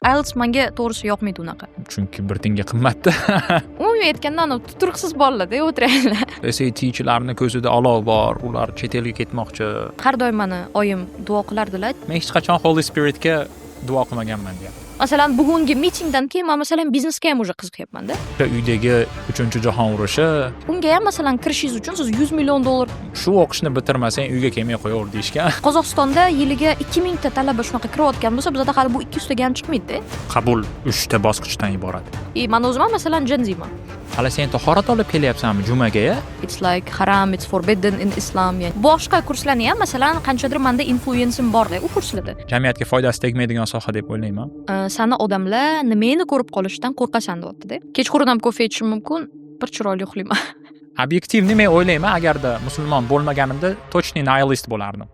IELTS menga to'g'risi yoqmaydi unaqa. Chunki bir tiyinga qimmatda. Umuman aytganda tuturqsiz bolalarda o'tiradilar. SAT'chilarning ko'zida olov bor, ular chet elga ketmoqchi. Har doim meni oyim duo qilardilar. Men hech qachon Holy Spiritga duo qilmaganman deyapti. Masalan, bugungi mitingdan keyin men masalan biznesga ham qiziqyapman-da. Uydagi 3-jahon urushi, Unga ham masalan kirishingiz uchun siz 100 million dollar shu o'qishni bitirmasang uyga kelmay qo'yaver deyishgan. Qozog'istonda yiliga 2000 ta talaba shunaqa kirayotgan bo'lsa, bizda hali bu 200 taga ham chiqmaydi-da. Qabul 3 ta bosqichdan iborat. Men o'zim ham masalan Gen-Zman. Hali sen tahorat olib kelyapsanmi jumaga? It's like haram, it's forbidden in Islam. Yani boshqa kurslarni ham masalan qanchadir menda influensim bor-da u kurslarda. Jamiyatga foydasi tegmaydigan soha deb o'ylayman. Sana odamlar nimani ko'rib qolishdan qo'rqasan deyapti-da. Kechqurun ham kofe ichishim mumkin, bir chiroyli uxlayman. Obyektivni men o'ylayman, agarda musulmon bo'lmaganimda точный nihilist bo'lardim.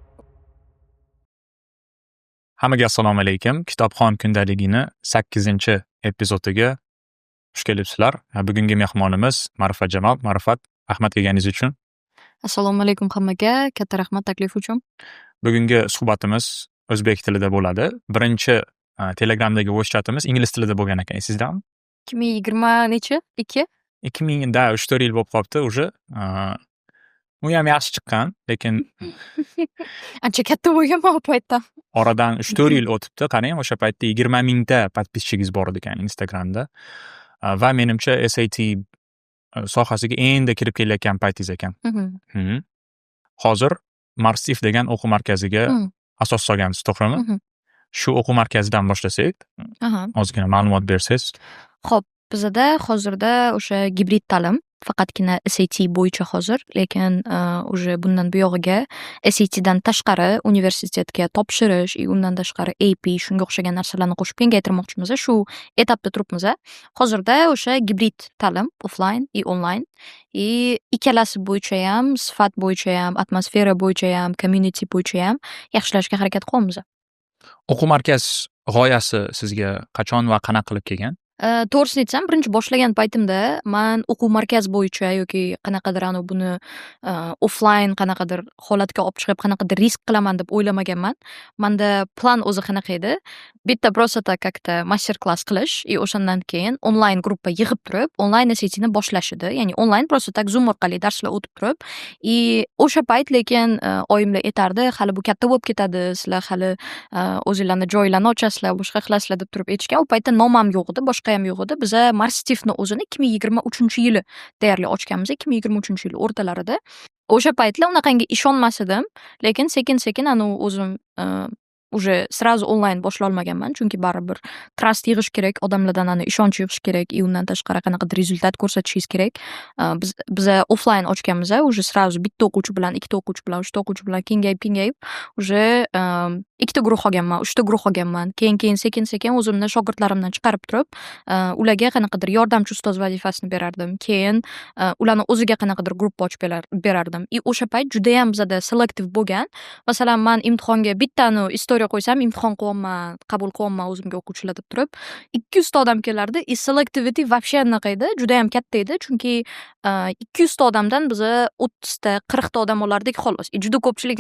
Hammaga assalomu alaykum. Kitobxon kundaligining 8-epizodiga xush kelibsizlar. Bugungi mehmonimiz Ma'rifat Jamol. Ma'rifat, rahmat kelganingiz uchun. Assalomu alaykum hammaga, katta rahmat taklif uchun. Bugungi suhbatimiz o'zbek tilida bo'ladi. Birinchi Telegramdagi voice chatimiz ingliz tilida bo'lgan ekan, esizdami? 2020 necha? 2? 2000da 3-4 yil bo'lib qolibdi уже. U ham yaxshi chiqqan, lekin Ancha katta bo'lganman u paytda. oradan 3-4 yil o'tibdi. Qarang, o'sha paytda 20 mingta podpischigingiz bor edi ekan Instagramda. Va menimcha SAT sohasiga endi kirib kelayotgan paytingiz ekan. Hozir Marstif degan o'quv markaziga asos solgansiz, to'g'rimi? Shu o'quv markazidan boshlasak, ozgina ma'lumot bersangiz. Xo'p, bizda hozirda o'sha gibrid ta'lim, faqatgina SAT bo'yicha hozir, lekin o'sha bundan buyog'iga SAT dan tashqari universitetga topshirish, undan tashqari AP shunga o'xshagan narsalarni qo'shib kengaytirmoqchimiz. Shu etapda turibmiz. Hozirda o'sha gibrid ta'lim, offline va online, ikkalasi bo'yicha ham, sifat bo'yicha ham, atmosfera bo'yicha ham, community bo'yicha ham yaxshilashga harakat qilyapmiz. O'quv markaz g'oyasi sizga qachon va qanaqa qilib kelgan? To'g'risini aytsam, birinchi boshlagan paytimda men o'quv markaz bo'yicha yoki qanaqadir buni offline qanaqadir holatga olib chiqib, qanaqadir risk qilaman deb o'ylamaganman. Menda plan o'zi qanaqa edi? Bitta просто как-то master-klass qilish, o'shandan keyin onlayn gruppa yig'ib turib, onlayn SATni boshlash edi. Ya'ni onlayn просто так Zoom orqali darslar o'tib turib, o'sha payt lekin oyimlar aytardi, hali bu katta bo'lib ketadi, sizlar hali o'zingizlarni joylarni ochasizlar, boshqa qilasizlar deb turib aytishgan. U paytda nom ham yo'q edi, boshqa ham yo'q edi. Biza Marstifni o'zini 2023-yili deyarli ochganmiz, 2023-yil o'rtalarida. O'sha paytlar unaqangi ishonmas edim, lekin sekin-sekin o'zim уже сразу onlayn boshlay olmaganman, chunki baribir trust yig'ish kerak, odamlardan ishonch yig'ish kerak, undan tashqari qanaqadir rezultat ko'rsatishingiz kerak. Biz offline ochganmiz, уже сразу bitta o'quvchi bilan, ikkita o'quvchi bilan, uchta o'quvchi bilan kengayib, уже ikkita guruh olganman, uchta guruh olganman. Keyin sekin-sekin o'zimni shogirdlarimdan chiqarib turib, ularga qanaqadir yordamchi ustoz vazifasini berardim. Keyin ularni o'ziga qanaqadir guruh ochib berardim. O'sha payt juda ham bizda selektiv bo'lgan. Masalan, men imtihonga bittani istoriya qo'ysam, imtihon qilyapman, qabul qilyapman o'zimga o'quvchilar deb turib, 200 ta odam kelardi. Selectivity вообще anaqa edi, juda ham katta edi, chunki 200 ta odamdan biz 30 ta, 40 ta odam olardik xolos. Juda ko'pchilik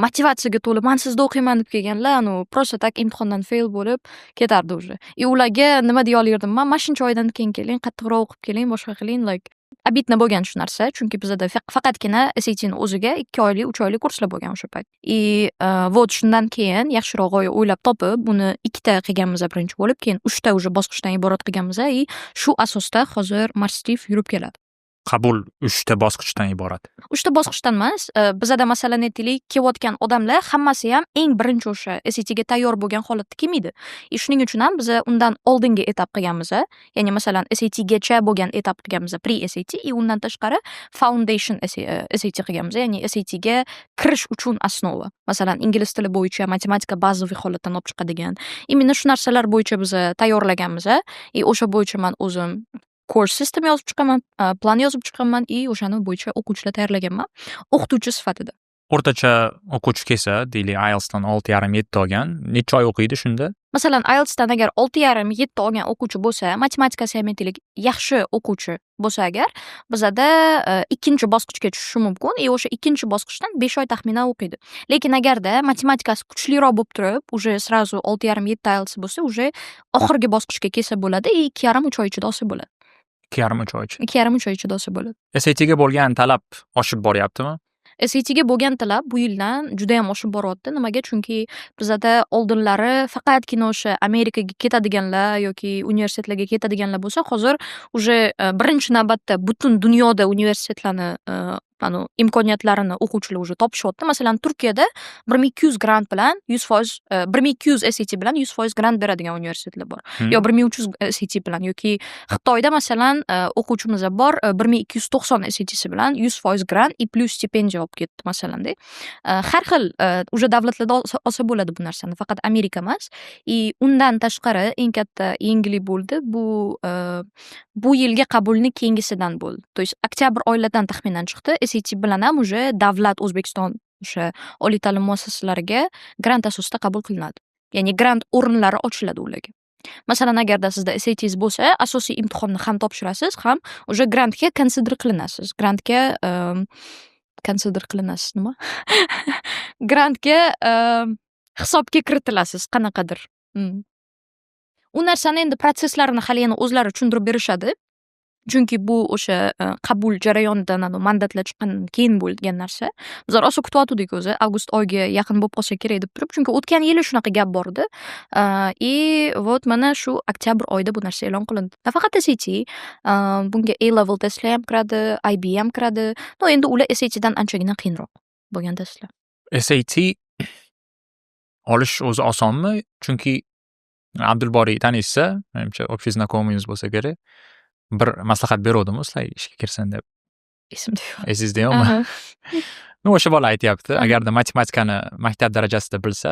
motivatsiyaga to'lib, men sizda o'qiyman deb kelganlar, просто так imtihondan fail bo'lib ketardi уже. Ularga nima deya olardim? Men mana shuncha oydan keyin keling, qattiqroq o'qib keling, boshqa qiling, обидно bo'lgan shu narsa, chunki bizda faqatgina SATni o'ziga 2 oylik, 3 oylik kurslar bo'lgan o'sha payt. Вот shundan keyin yaxshiroq g'oya o'ylab topib, buni 2 ta qilganmiz birinchi bo'lib, keyin 3 ta уже bosqichdan iborat qilganmiz, shu asosda hozir Marstif yurib keladi. Qabul 3 ta bosqichdan iborat. 3 ta bosqichdan emas, bizda masalan aytaylik, kelayotgan odamlar hammasi ham eng birinchi o'sha SATga tayyor bo'lgan holatda kelmaydi. Shuning uchun ham biz undan oldingi etap qilganmiz. Ya'ni masalan SATgacha bo'lgan etap qilganmiz, pre-SAT, undan tashqari foundation SAT qilganmiz, ya'ni SATga kirish uchun asnova. Masalan, ingliz tili bo'yicha, matematika bazaviy holatdan olib chiqadigan. Imенно shu narsalar bo'yicha biz tayyorlaganmiz. O'sha bo'yicha men o'zim course system yozib chiqaman, plan yozib chiqaman, o'shani bo'yicha o'quvchilar tayyorlaganman, o'qituvchi sifatida. o'rtacha o'quvchi kelsa, deylik IELTSdan 6,5-7 olgan, necha oy o'qiydi shunda? Masalan, IELTSdan agar 6,5-7 olgan o'quvchi bo'lsa, matematikasi ham aytaylik, yaxshi o'quvchi bo'lsa agar, bizada ikkinchi bosqichga tushishi mumkin. O'sha ikkinchi bosqichdan 5 oy taxminan o'qiydi. Lekin agarda matematikasi kuchliroq bo'lib turib, уже сразу 6,5-7 IELTS bo'lsa, уже oxirgi bosqichga kelsa bo'ladi, 2,5-3 oy ichida olsa bo'ladi. 2,5-3 oy ichida. 2,5-3 oy ichida olsa bo'ladi. SATga bo'lgan talab oshib boryaptimi? SATga bo'lgan talab bu yildan juda ham oshib boryapti. Nimaga? Chunki bizada oldinlari faqatgina o'sha Amerikaga ketadiganlar yoki universitetlarga ketadiganlar bo'lsa, hozir уже birinchi navbatda butun dunyoda universitetlarni imkoniyatlarini o'quvchilar уже topishyapti. Masalan, Turkiyada 1200 grant bilan 100%, 1200 SAT bilan 100% grant beradigan universitetlar bor. Yo 1300 SAT bilan yoki Xitoyda masalan o'quvchimiz bor 1290 SATsi bilan 100% grant и plus stipendiya olib ketdi masalanda. Har xil уже davlatlarda olsa bo'ladi bu narsani, faqat Amerika emas. Undan tashqari eng katta yangilik bo'ldi. Bu yilgi qabulni keyingisidan bo'ldi. То есть oktyabr oylaridan taxminan chiqdi. SAT bilan ham уже davlat O'zbekiston o'sha oliy ta'lim muassasalariga grant asosida qabul qilinadi. Ya'ni grant o'rinlari ochiladi ularga. Masalan, agarda sizda SATs bo'lsa, asosiy imtihonni ham topshirasiz, ham уже grantga consider qilinasiz. Grantga consider qilinasiz nima? Grantga hisobga kiritilasiz qanaqadir. U narsani endi prosesslarini hali yana o'zlari tushuntirib berishadi. Chunki bu o'sha qabul jarayonidan mandatlar chiqqandan keyin bo'lgan narsa. Bizlar rosa kutyotgandik o'zi, avgust oyiga yaqin bo'lib qolsa kerak deb turib, chunki o'tgan yili shunaqa gap bor edi. Вот mana shu oktyabr oyida bu narsa e'lon qilindi. Nafaqat SAT, bunga A-level testlar ham kiradi, IB ham kiradi. Endi ular SATdan anchagina qiyinroq bo'lgan testlar. SAT olish o'zi osonmi? Chunki Abdulboriy taniysiz, menimcha общий знакомыйimiz bo'lsa kerak. Bir maslahat beruvdim sizlar ishga kirsin deb. Esimda yo'q. Esingizda yo'qmi? O'sha bola aytyapti, agarda matematikani maktab darajasida bilsa,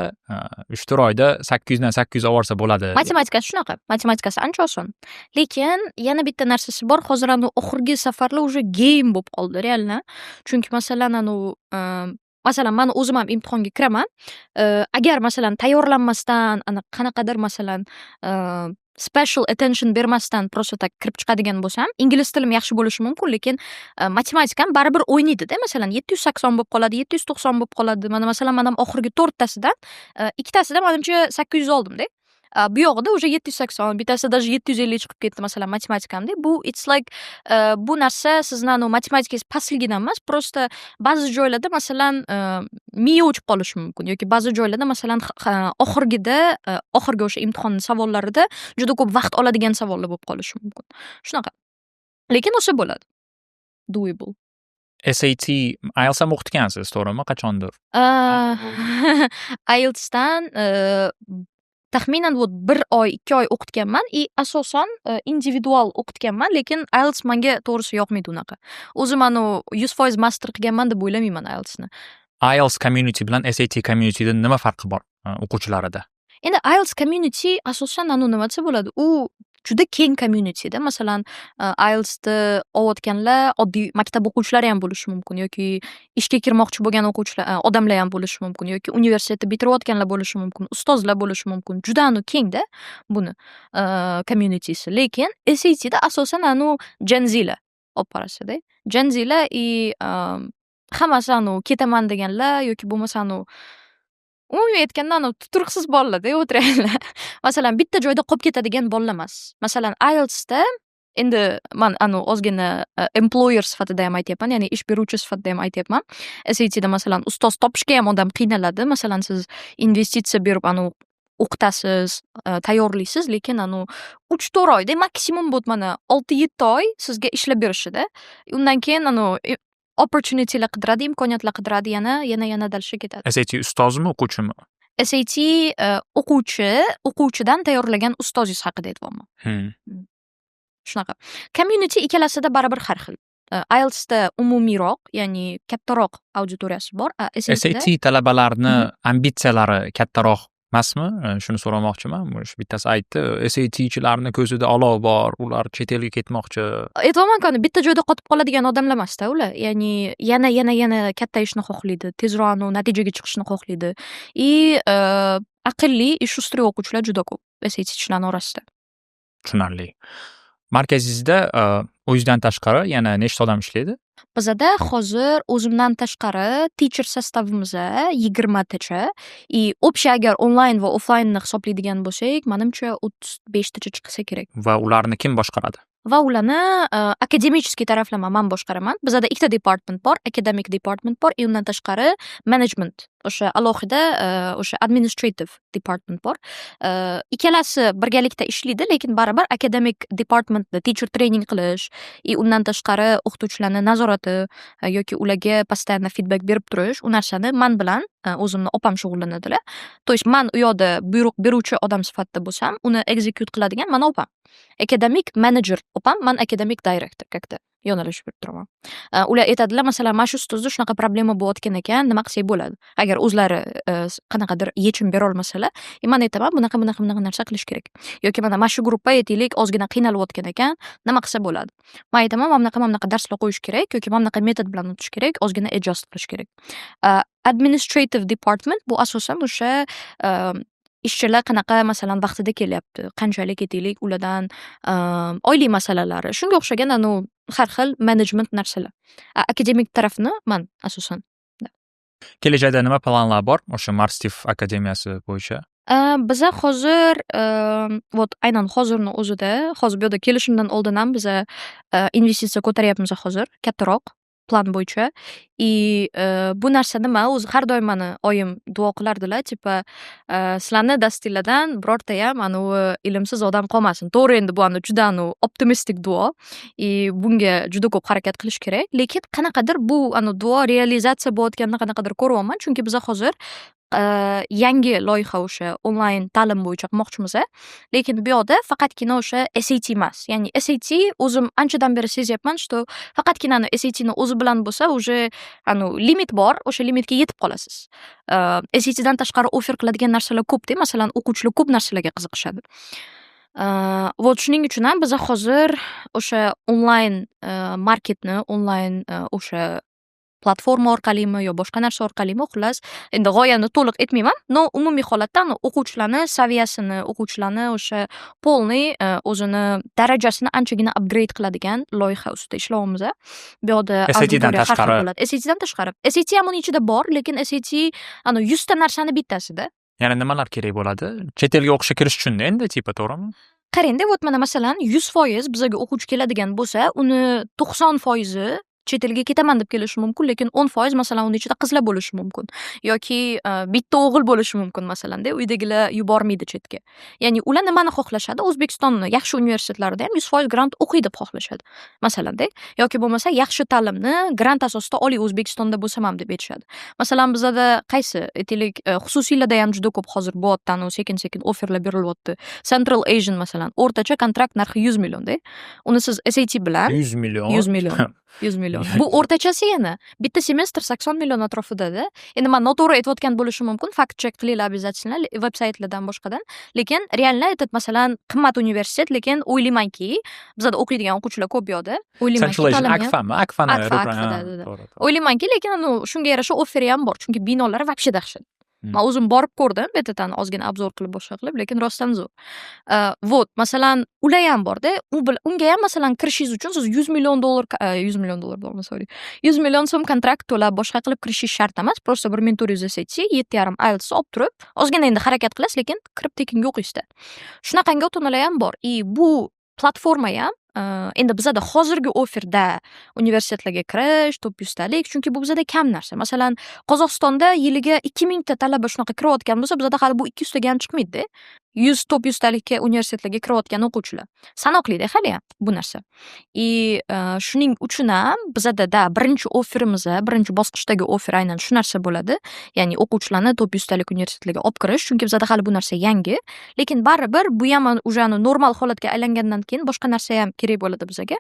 3-4 oyda 800 dan 800 olsa bo'ladi. Matematikasi shunaqa. Matematikasi ancha oson. Lekin yana bitta narsasi bor. Hozir oxirgi safarlar уже game bo'lib qoldi, realna. Chunki masalan masalan, men o'zim ham imtihonga kiraman. Agar masalan tayyorlanmasdan, qanaqadir masalan special attention bermasdan просто tak kirib chiqadigan bo'lsam, ingliz tilim yaxshi bo'lishi mumkin, lekin matematikam baribir o'ynaydi-da. Masalan, 780 bo'lib qoladi, 790 bo'lib qoladi. Mana masalan, men ham oxirgi 4 tasidan, ikkitasida menimcha 800 oldim-da. Bu yog'ida уже 780, bittasida даже 750 chiqib ketdi masalan matematikamda. Bu it's like bu narsa sizni matematikangiz pastligidan emas, просто ba'zi joylarda masalan miya o'chib qolishi mumkin yoki ba'zi joylarda masalan oxirgi o'sha imtihon savollarida juda ko'p vaqt oladigan savollar bo'lib qolishi mumkin. Shunaqa. Lekin o'sa bo'ladi. Doable. SAT IELTS ham o'qitgansiz, to'g'rimi? Qachondir? IELTSdan taxminan 1 oy, 2 oy o'qitganman asosan individual o'qitganman, lekin IELTS menga to'g'risi yoqmaydi unaqa. O'zim 100% master qilganman deb o'ylamayman IELTSni. IELTS community bilan SAT communityda nima farqi bor o'quvchilarida? Endi IELTS community asosan nima desa bo'ladi? U juda keng community-da. Masalan, IELTSni olayotganlar oddiy maktab o'quvchilari ham bo'lishi mumkin yoki ishga kirmoqchi bo'lgan o'quvchilar, odamlar ham bo'lishi mumkin yoki universitetni bitirayotganlar bo'lishi mumkin, ustozlar bo'lishi mumkin. Juda keng-da buni communitysi. Lekin SATda asosan Gen Z'lar olib qarasa-da. Gen Z'lar hammasi ketaman deganlar yoki bo'lmasa umumiy aytganda tuturqsiz bolalarda o'tirganlar. Masalan, bitta joyda qolib ketadigan bolalar emas. Masalan, IELTSda endi men ozgina employer sifatida ham aytyapman, ya'ni ish beruvchi sifatida ham aytyapman. SATda masalan ustoz topishga ham odam qiynaladi. Masalan, siz investitsiya berib o'qitasiz, tayyorlaysiz, lekin 3-4 oyda maksimum bo'lib mana 6-7 oy sizga ishlab berishida. Undan keyin opportunitylar qidiradi, imkoniyatlar qidiradi, yana dalishga ketadi. SAT ustozmi, o'quvchimi? SAT o'quvchidan tayyorlagan ustozingiz haqida aytyapman. Shunaqa. Community ikkalasida baribir har xil. IELTSda umumiyroq, ya'ni kattaroq auditoriyasi bor. SAT talabalarni ambitsiyalari kattaroq emasmi? Shuni so'ramoqchiman. Shu bittasi aytdi, SATchilarni ko'zida olov bor, ular chet elga ketmoqchi. Aytolmanku, bitta joyda qotib qoladigan odamlar emasda ular. Ya'ni yana kattayishni xohlaydi, tezroq natijaga chiqishni xohlaydi. Aqlli ish ustida o'quvchilar juda ko'p SATchilarning orasida. Tushunarli. Markazingizda o'zingizdan tashqari yana nechta odam ishlaydi? Bizada hozir o'zimdan tashqari teacher sostavimiz 20 tacha. Общий agar onlayn va offlaynni hisoblaydigan bo'lsak, menimcha 35 tacha chiqsa kerak. Va ularni kim boshqaradi? Va ularni akademический taraflama men boshqaraman. Bizada ikkita department bor, academic department bor, undan tashqari management, o'sha alohida o'sha administrative department bor. Ikkalasi birgalikda ishlaydi, lekin baribir academic departmentda teacher training qilish, undan tashqari o'qituvchilarni nazorati yoki ularga постоянно feedback berib turish, u narsani men bilan o'zimni opam shug'ullanadilar. То есть men u yoqda buyruq beruvchi odam sifatida bo'lsam, uni execute qiladigan mana opam. Academic manager opam, men academic director как-то yo'nalishib berib turaman. Ular aytadilar, masalan, mana shu ustozda shunaqa problema bo'layotgan ekan, nima qilsak bo'ladi? Agar o'zlari qanaqadir yechim bera olmasalar, men aytaman, bunaqa narsa qilish kerak. Yoki mana shu gruppa aytaylik, ozgina qiynalayotgan ekan, nima qilsa bo'ladi? Men aytaman, mana bunaqa darslar qo'yish kerak yoki mana bunaqa metod bilan o'tish kerak, ozgina adjust qilish kerak. Administrative department bu asosan o'sha ishchilar qanaqa masalan vaqtida kelyapti, qanchalik aytaylik ulardan oylik masalalari, shunga o'xshagan har xil management narsalar. Akademik tarafni men asosan. Kelajakda nima planlar bor o'sha Marstif akademiyasi bo'yicha? Biza hozir aynan hozirni o'zida, hozir bu yerda kelishimdan oldin ham biza investitsiya ko'taryapmiz hozir, kattaroq plan bo'yicha. Bu narsa nima? O'zi har doim meni oyim duo qilardilar, tipa sizlarni dastinglardan birorta ham ilmsiz odam qolmasin. To'g'ri, endi bu juda optimistik duo. Bunga juda ko'p harakat qilish kerak, lekin qanaqadir bu duo realizatsiya bo'layotganini qanaqadir ko'ryapman, chunki biz hozir yangi loyiha o'sha onlayn ta'lim bo'yicha qilmoqchimiz. Lekin bu yoqda faqatgina o'sha SAT emas. Ya'ni SAT o'zim anchadan beri sezyapman, что faqatgina SAT ni o'zi bilan bo'lsa, уже limit bor, o'sha limitga yetib qolasiz. SAT dan tashqari offer qiladigan narsalar ko'p-da, masalan, o'quvchilar ko'p narsalarga qiziqishadi. Shuning uchun ham biz hozir o'sha onlayn marketni, onlayn o'sha platforma orqalimi yo boshqa narsa orqalimi, xullas, endi g'oyani to'liq aytmayman, no umumiy holatda o'quvchilarni saviyasini, o'quvchilarni o'sha polniy o'zini darajasini anchagina upgrade qiladigan loyiha ustida ishlayapmiz. Bu yoqda SATdan tashqari. SATdan tashqari. SAT ham uning ichida bor, lekin SAT 100 ta narsani bittasida. Yana nimalar kerak bo'ladi? Chet elga o'qishga kirish uchun endi, tipa, to'g'rimi? Qarang-da, mana masalan 100% bizga o'quvchi keladigan bo'lsa, uni 90% chet elga ketaman deb kelishi mumkin, lekin 10% masalan uning ichida qizlar bo'lishi mumkin yoki bitta o'g'il bo'lishi mumkin masalanda, uydagilar yubormaydi chetga. Ya'ni ular nimani xohlashadi? O'zbekistonning yaxshi universitetlarida ham 100% grant o'qiy deb xohlashadi. Masalanda, yoki bo'lmasa yaxshi ta'limni grant asosida oliy O'zbekistonda bo'lsam ham deb aytishadi. Masalan, bizda qaysi aytaylik xususiylarda ham juda ko'p hozir bo'yapti, sekin-sekin offerlar berilyapti. Central Asian masalan, o'rtacha kontrakt narxi 100 million-da. Uni siz SAT bilan 100 million. 100 million. 100 million. Bu o'rtachasi yana. Bitta semestr 80 million atrofida-da. Endi men noto'g'ri aytayotgan bo'lishim mumkin. Fact check qilinglar обязательно veb-saytlardan boshqadan. Lekin realni aytib, masalan, qimmat universitet, lekin o'ylaymanki, bizda o'qiydigan o'quvchilar ko'p yo'da. O'ylaymanki, o'ylaymanki, lekin shunga yarasha offeri ham bor, chunki binolari вообще dahshat. Men o'zim borib ko'rdim, betadan ozgina obzor qilib boshqa qilib, lekin rostdan zo'r. Masalan, ular ham borda, unga ham masalan kirishingiz uchun siz 100 million dollar bormi, sorry. 100 million so'm kontrakt to'lab boshqa qilib kirishingiz shart emas. Prosta bir mentor SAT, 7,5 IELTS olib turib, ozgina endi harakat qilasiz, lekin kirib tekinga o'qiysizda. Shunaqangi o'tinalar ham bor. Bu platforma ham endi bizda hozirgi offerda universitetlarga kirish 900 talik, chunki bu bizda kam narsa. Masalan, Qozog'istonda yiliga 2000 ta talaba shunaqa kirayotgan bo'lsa, bizda hali bu 200 taga ham chiqmaydi-da. top 100talikka universitetlarga kirayotgan o'quvchilar. Sanoqli-da haliyam bu narsa. Shuning uchun ham bizada birinchi offerimiz, birinchi bosqichdagi offer aynan shu narsa bo'ladi. Ya'ni o'quvchilarni top 100talik universitetlarga olib kirish, chunki bizada hali bu narsa yangi. Lekin baribir bu ham ujani normal holatga aylangandan keyin boshqa narsa ham kerak bo'ladi bizaga.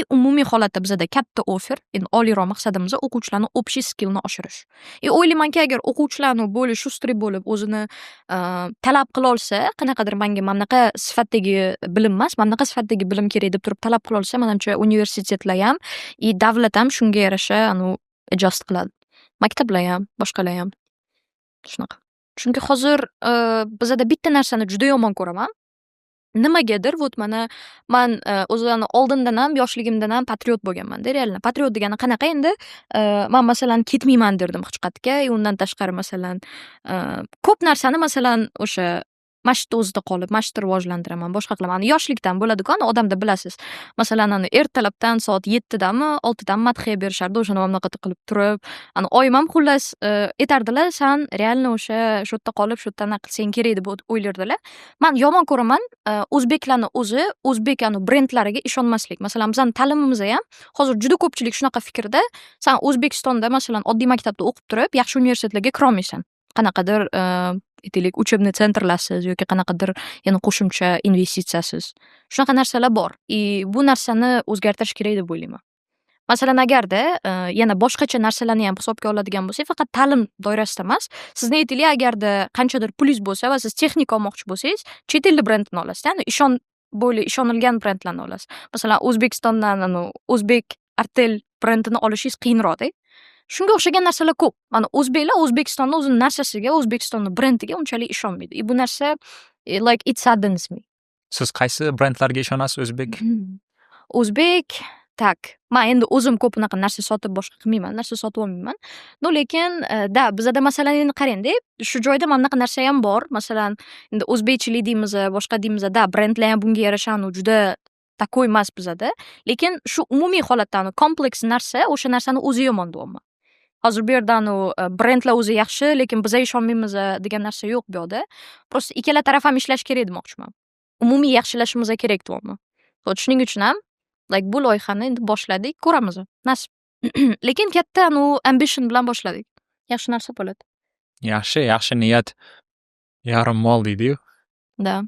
Umumiy holatda bizada katta offer, endi oliyroq maqsadimiz o'quvchilarning общий skillni oshirish. O'ylaymanki, agar o'quvchilarni bo'li shustri bo'lib, o'zini talab qila olsa, qanaqadir menga manaqa sifatdagi bilim emas, manaqa sifatdagi bilim kerak deb turib talab qila olsa, menimcha universitetlar ham, davlat ham shunga yarasha adjust qiladi. Maktablar ham, boshqalar ham. Shunaqa. Chunki hozir bizada bitta narsani juda yomon ko'raman. Nimagadir mana man o'zim oldindan ham yoshligimdan ham patriot bo'lganman-da, reально. Patriot degani qanaqa endi? Men masalan ketmayman derdim hech qayerga. Undan tashqari masalan ko'p narsani masalan o'sha mashitda o'zida qolib, mashitni rivojlantiraman, boshqa qilaman. Yoshlikdan bo'ladi-ku, odamda bilasiz. Masalan, ertalabdan soat 7dami, 6dami madhiya berishardi, o'shani bunaqa qilib turib, oyim ham xullas aytardilar, "San reально o'sha shu yerda qolib, shu yerdan qilsang kerak" deb o'ylardilar. Men yomon ko'raman, o'zbeklarning o'zi o'zbek brendlariga ishonmaslik. Masalan, bizning ta'limimizda ham hozir juda ko'pchilik shunaqa fikrda, "San O'zbekistonda masalan oddiy maktabda o'qib turib, yaxshi universitetlarga kira olmaysan. Qanaqadir aytaylik, учебный centrlarsiz yoki qanaqadir yana qo'shimcha investitsiyasiz." Shunaqa narsalar bor. Bu narsani o'zgartirish kerak deb o'ylayman. Masalan, agarda yana boshqacha narsalarni ham hisobga oladigan bo'lsak, faqat ta'lim doirasida emas, sizni aytaylik, agarda qanchadir pulingiz bo'lsa va siz texnika olmoqchi bo'lsangiz, chet ellik brendni olasiz, ya'ni ishonilgan brendlarni olasiz. Masalan, O'zbekistondan O'zbek Artel brendini olishingiz qiyinroq-da. Shunga o'xshagan narsalar ko'p. Mana o'zbeklar O'zbekistonda o'zining narsasiga, O'zbekistonning brendiga unchalik ishonmaydi. Bu narsa like it saddens me. Siz qaysi brendlarga ishonasiz o'zbek? O'zbek tak. Men endi o'zim ko'p unaqa narsa sotib boshqa qilmayman, narsa sotib olmayman. Lekin bizada masalan endi qarang-da, shu joyda mana bunaqa narsa ham bor. Masalan, endi o'zbekchilik deymiz, boshqa deymiz, brendlar ham bunga yarasha juda takoy emas bizada. Lekin shu umumiy holatda kompleks narsa, o'sha narsani o'zi yomon deyapman. Hozir bu yerda brendlar o'zi yaxshi, lekin biz ishonmaymiz degan narsa yo'q bu yoqda. Prosta ikkala taraf ham ishlash kerak demoqchiman. Umumiy yaxshilashimiz kerak deyapman. Shuning uchun ham bu loyihani endi boshladik, ko'ramiz. Nasib. Lekin katta ambition bilan boshladik. Yaxshi narsa bo'ladi. Yaxshi niyat yarim mol deydi-yu. Da.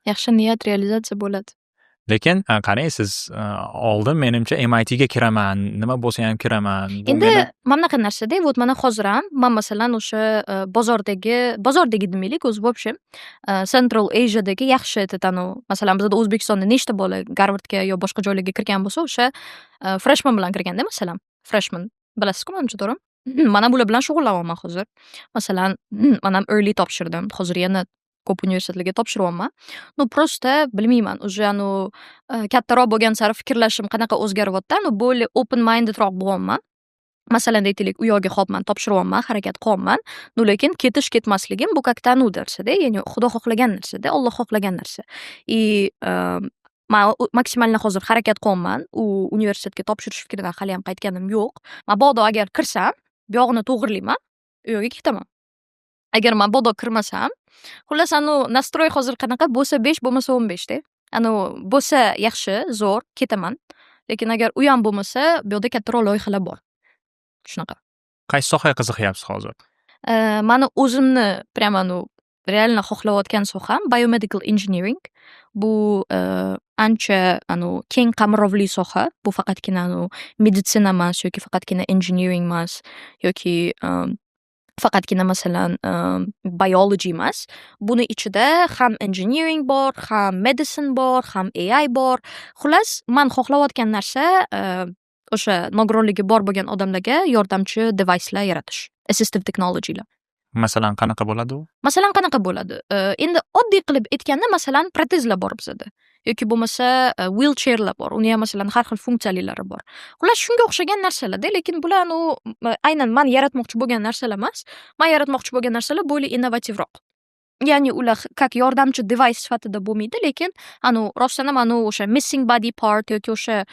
Yaxshi niyat realizatsiya bo'ladi. Lekin qarang, siz oldin menimcha MIT ga kiraman, nima bo'lsa ham kiraman. Endi mana bunaqa narsa-da, mana hozir ham men masalan o'sha bozordagi demaylik, o'zi в общем, Central Asia'dagi yaxshi masalan bizda O'zbekistonda nechta bola Garvardga yo boshqa joylarga kirgan bo'lsa, o'sha freshman bilan kirganda, masalan, freshman bilasizku, menimcha to'g'rimi? Mana bular bilan shug'ullanyapman hozir. Masalan, men ham early topshirdim. Hozir yana ko'p universitetlarga topshiryapman. Prosta bilmayman, уже kattaroq bo'lgan sari fikrlashim qanaqa o'zgaryapti. Bo'lli open mindedroq bo'lyapman. Masalan, aytaylik, u yoqqa hopman, topshiryapman, harakat qilyapman. Lekin ketmasligim bu как-то narsada, ya'ni Xudo xohlagan narsada, Alloh xohlagan narsa. Men maksimalni hozir harakat qilyapman. U universitetga topshirish fikridan hali ham qaytganim yo'q. Men bodo agar kirsam, bu yog'ini to'g'rilayman, u yoqqa ketaman. Agar men bodo kirmasam, xullas nastroy hozir qanaqa bo'lsa 5, bo'lmasa 15 da. Bo'lsa yaxshi, zo'r, ketaman. Lekin agar u ham bo'lmasa, bu yerda kattaroq loyihalar bor. Shunaqa. Qaysi sohaga qiziqyapsiz hozir? Meni o'zimni prямо reально xohlayotgan soham biomedical engineering. Bu ancha keng qamrovli soha. Bu faqatgina meditsina emas yoki faqatgina engineering emas yoki faqatgina masalan biology emas. Buni ichida ham engineering bor, ham medicine bor, ham AI bor. Xullas, men xohlayotgan narsa o'sha nogironligi bor bo'lgan odamlarga yordamchi devicelar yaratish, assistive technologylar. Masalan, qanaqa bo'ladi u? Masalan, qanaqa bo'ladi? Endi oddiy qilib aytganda, masalan, protezlar bor bizda. Yoki bo'lmasa wheelchairlar bor. Uni ham masalan har xil funksiyalari bor. Xullas, shunga o'xshagan narsalar-da, lekin bular aynan men yaratmoqchi bo'lgan narsalar emas. Men yaratmoqchi bo'lgan narsalar bo'li innovativroq. Ya'ni ular как yordamchi device sifatida bo'lmaydi, lekin rostdan ham o'sha missing body part yoki o'sha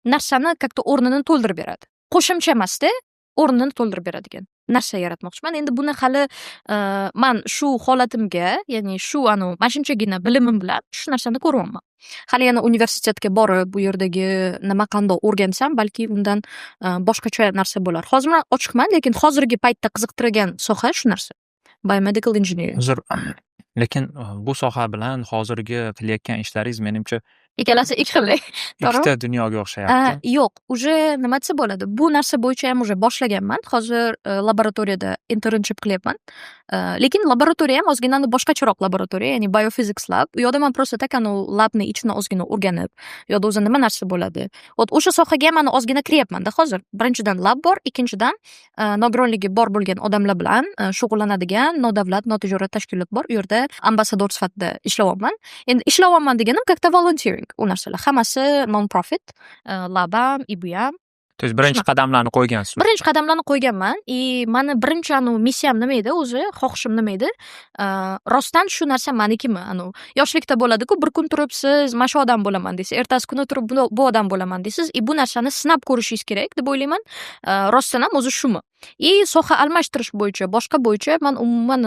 narsani как-то o'rnini to'ldirib beradi. Qo'shimcha emas-da, o'rnini to'ldirib beradigan. narsa yaratmoqchiman. Endi buni hali man shu holatimga, ya'ni shu mana shunchagina bilimim bilan shu narsani ko'ryapman. Hali yana universitetga borib, bu yerdagi nima qandoq o'rgansam, balki undan boshqacha narsa bo'lar. Hozir men ochiqman, lekin hozirgi paytda qiziqtirgan soha shu narsa. Biomedical engineering. Lekin bu soha bilan hozirgi qilayotgan ishlaringiz menimcha Ikkalasi ikki xil. ikkita dunyoga o'xshayapti. Yo'q, уже nima desa bo'ladi. Bu narsa bo'yicha ham уже boshlaganman. Hozir laboratoriyada internship qilyapman. Lekin laboratoriya ham ozgina boshqacharoq laboratoriya, ya'ni biophysics lab. U yerda men просто tak labni ichini ozgina o'rganib, u yerda o'zi nima narsa bo'ladi. O'sha sohaga ham ozgina kiryapman-da hozir. Birinchidan lab bor, ikkinchidan nogironligi bor bo'lgan odamlar bilan shug'ullanadigan nodavlat, notijorat tashkilot bor. U yerda ambassador sifatida ishlayapman. Endi ishlayapman deganim как-то volunteering. U narsalar hammasi non-profit, lab ham, IB ham. То есть birinchi qadamlarni qo'ygansiz. Birinchi qadamlarni qo'yganman. Mani birinchi missiyam nima edi o'zi, xohishim nima edi? Rostdan shu narsa menikimi? Yoshlikda bo'ladi-ku, bir kun turib siz mana shu odam bo'laman deysiz, ertasi kuni turib bu odam bo'laman deysiz. Bu narsani sinab ko'rishingiz kerak deb o'ylayman. Rostdan ham o'zi shumi? Soha almashtirish bo'yicha, boshqa bo'yicha men umuman